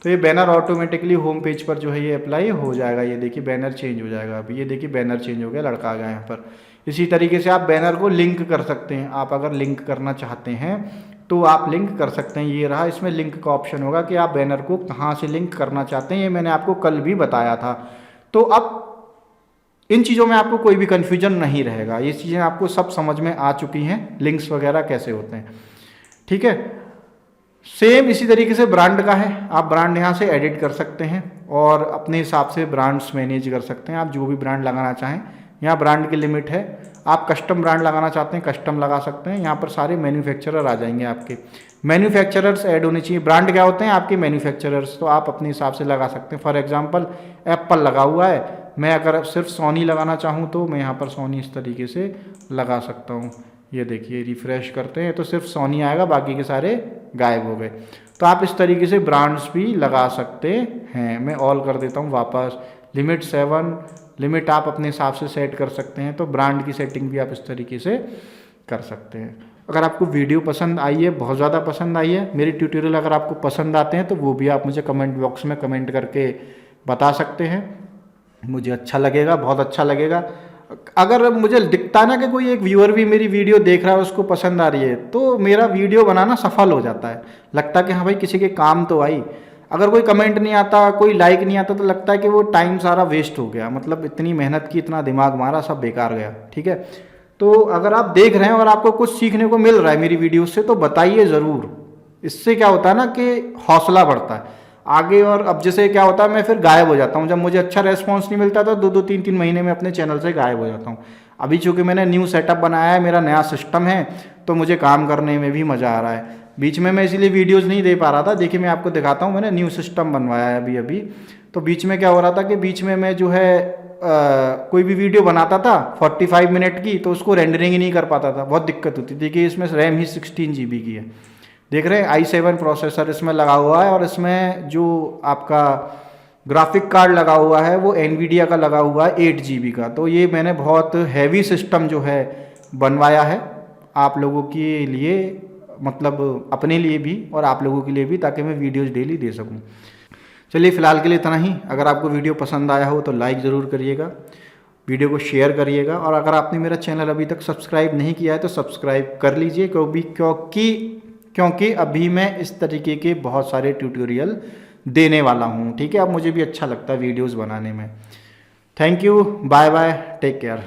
तो ये बैनर ऑटोमेटिकली होम पेज पर जो है ये अप्लाई हो जाएगा। ये देखिए बैनर चेंज हो जाएगा। अभी ये देखिए बैनर चेंज हो गया, लड़का आ गया यहाँ पर। इसी तरीके से आप बैनर को लिंक कर सकते हैं। आप अगर लिंक करना चाहते हैं तो आप लिंक कर सकते हैं। ये रहा, इसमें लिंक का ऑप्शन होगा कि आप बैनर को कहाँ से लिंक करना चाहते हैं। ये मैंने आपको कल भी बताया था। तो अब इन चीज़ों में आपको कोई भी कन्फ्यूजन नहीं रहेगा। ये चीज़ें आपको सब समझ में आ चुकी हैं, लिंक्स वगैरह कैसे होते हैं। ठीक है, सेम इसी तरीके से ब्रांड का है। आप ब्रांड यहाँ से एडिट कर सकते हैं और अपने हिसाब से ब्रांड्स मैनेज कर सकते हैं। आप जो भी ब्रांड लगाना चाहें, यहाँ ब्रांड की लिमिट है। आप कस्टम ब्रांड लगाना चाहते हैं, कस्टम लगा सकते हैं। यहाँ पर सारे मैन्युफैक्चरर आ जाएंगे आपके। मैन्युफैक्चरर्स ऐड होने चाहिए। ब्रांड क्या होते हैं? आपके मैन्युफैक्चरर्स। तो आप अपने हिसाब से लगा सकते हैं। फॉर एग्जांपल एप्पल लगा हुआ है, मैं अगर सिर्फ सोनी लगाना चाहूँ तो मैं यहाँ पर सोनी इस तरीके से लगा सकता हूँ। ये देखिए रिफ़्रेश करते हैं तो सिर्फ सोनी आएगा, बाकी के सारे गायब हो गए। तो आप इस तरीके से ब्रांड्स भी लगा सकते हैं। मैं ऑल कर देता हूँ वापस। लिमिट 7, लिमिट आप अपने हिसाब से सेट कर सकते हैं। तो ब्रांड की सेटिंग भी आप इस तरीके से कर सकते हैं। अगर आपको वीडियो पसंद आई है, बहुत ज़्यादा पसंद आई है, मेरे ट्यूटोरियल अगर आपको पसंद आते हैं तो वो भी आप मुझे कमेंट बॉक्स में कमेंट करके बता सकते हैं। मुझे अच्छा लगेगा, बहुत अच्छा लगेगा। अगर मुझे दिखता ना कि कोई एक व्यूअर भी मेरी वीडियो देख रहा है, उसको पसंद आ रही है, तो मेरा वीडियो बनाना सफल हो जाता है। लगता है कि हाँ भाई किसी के काम तो आई। अगर कोई कमेंट नहीं आता, कोई लाइक नहीं आता, तो लगता है कि वो टाइम सारा वेस्ट हो गया। मतलब इतनी मेहनत की, इतना दिमाग मारा, सब बेकार गया। ठीक है, तो अगर आप देख रहे हैं और आपको कुछ सीखने को मिल रहा है मेरी वीडियो से, तो बताइए ज़रूर। इससे क्या होता है ना कि हौसला बढ़ता है आगे। और अब जैसे क्या होता है, मैं फिर गायब हो जाता हूँ। जब मुझे अच्छा रेस्पॉन्स नहीं मिलता तो 2-2, 3-3 महीने में अपने चैनल से गायब हो जाता हूँ। अभी चूँकि मैंने न्यू सेटअप बनाया है, मेरा नया सिस्टम है, तो मुझे काम करने में भी मज़ा आ रहा है। बीच में मैं इसीलिए वीडियोज़ नहीं दे पा रहा था। देखिए मैं आपको दिखाता हूँ, मैंने न्यू सिस्टम बनवाया है अभी। तो बीच में क्या हो रहा था कि बीच में मैं जो है कोई भी वीडियो बनाता था 45 मिनट की, तो उसको रेंडरिंग ही नहीं कर पाता था। बहुत दिक्कत होती थी। देखिए इसमें रैम ही 16 GB की है। देख रहे हैं, i7 प्रोसेसर इसमें लगा हुआ है और इसमें जो आपका ग्राफिक कार्ड लगा हुआ है वो एनवीडिया का लगा हुआ है 8 GB का। तो ये मैंने बहुत हैवी सिस्टम जो है बनवाया है आप लोगों के लिए, मतलब अपने लिए भी और आप लोगों के लिए भी, ताकि मैं वीडियोज़ डेली दे सकूँ। चलिए फ़िलहाल के लिए इतना ही। अगर आपको वीडियो पसंद आया हो तो लाइक ज़रूर करिएगा, वीडियो को शेयर करिएगा, और अगर आपने मेरा चैनल अभी तक सब्सक्राइब नहीं किया है तो सब्सक्राइब कर लीजिए। क्योंकि अभी मैं इस तरीके के बहुत सारे ट्यूटोरियल देने वाला हूँ। ठीक है, अब मुझे भी अच्छा लगता है वीडियोज़ बनाने में। Thank you, bye bye, take care.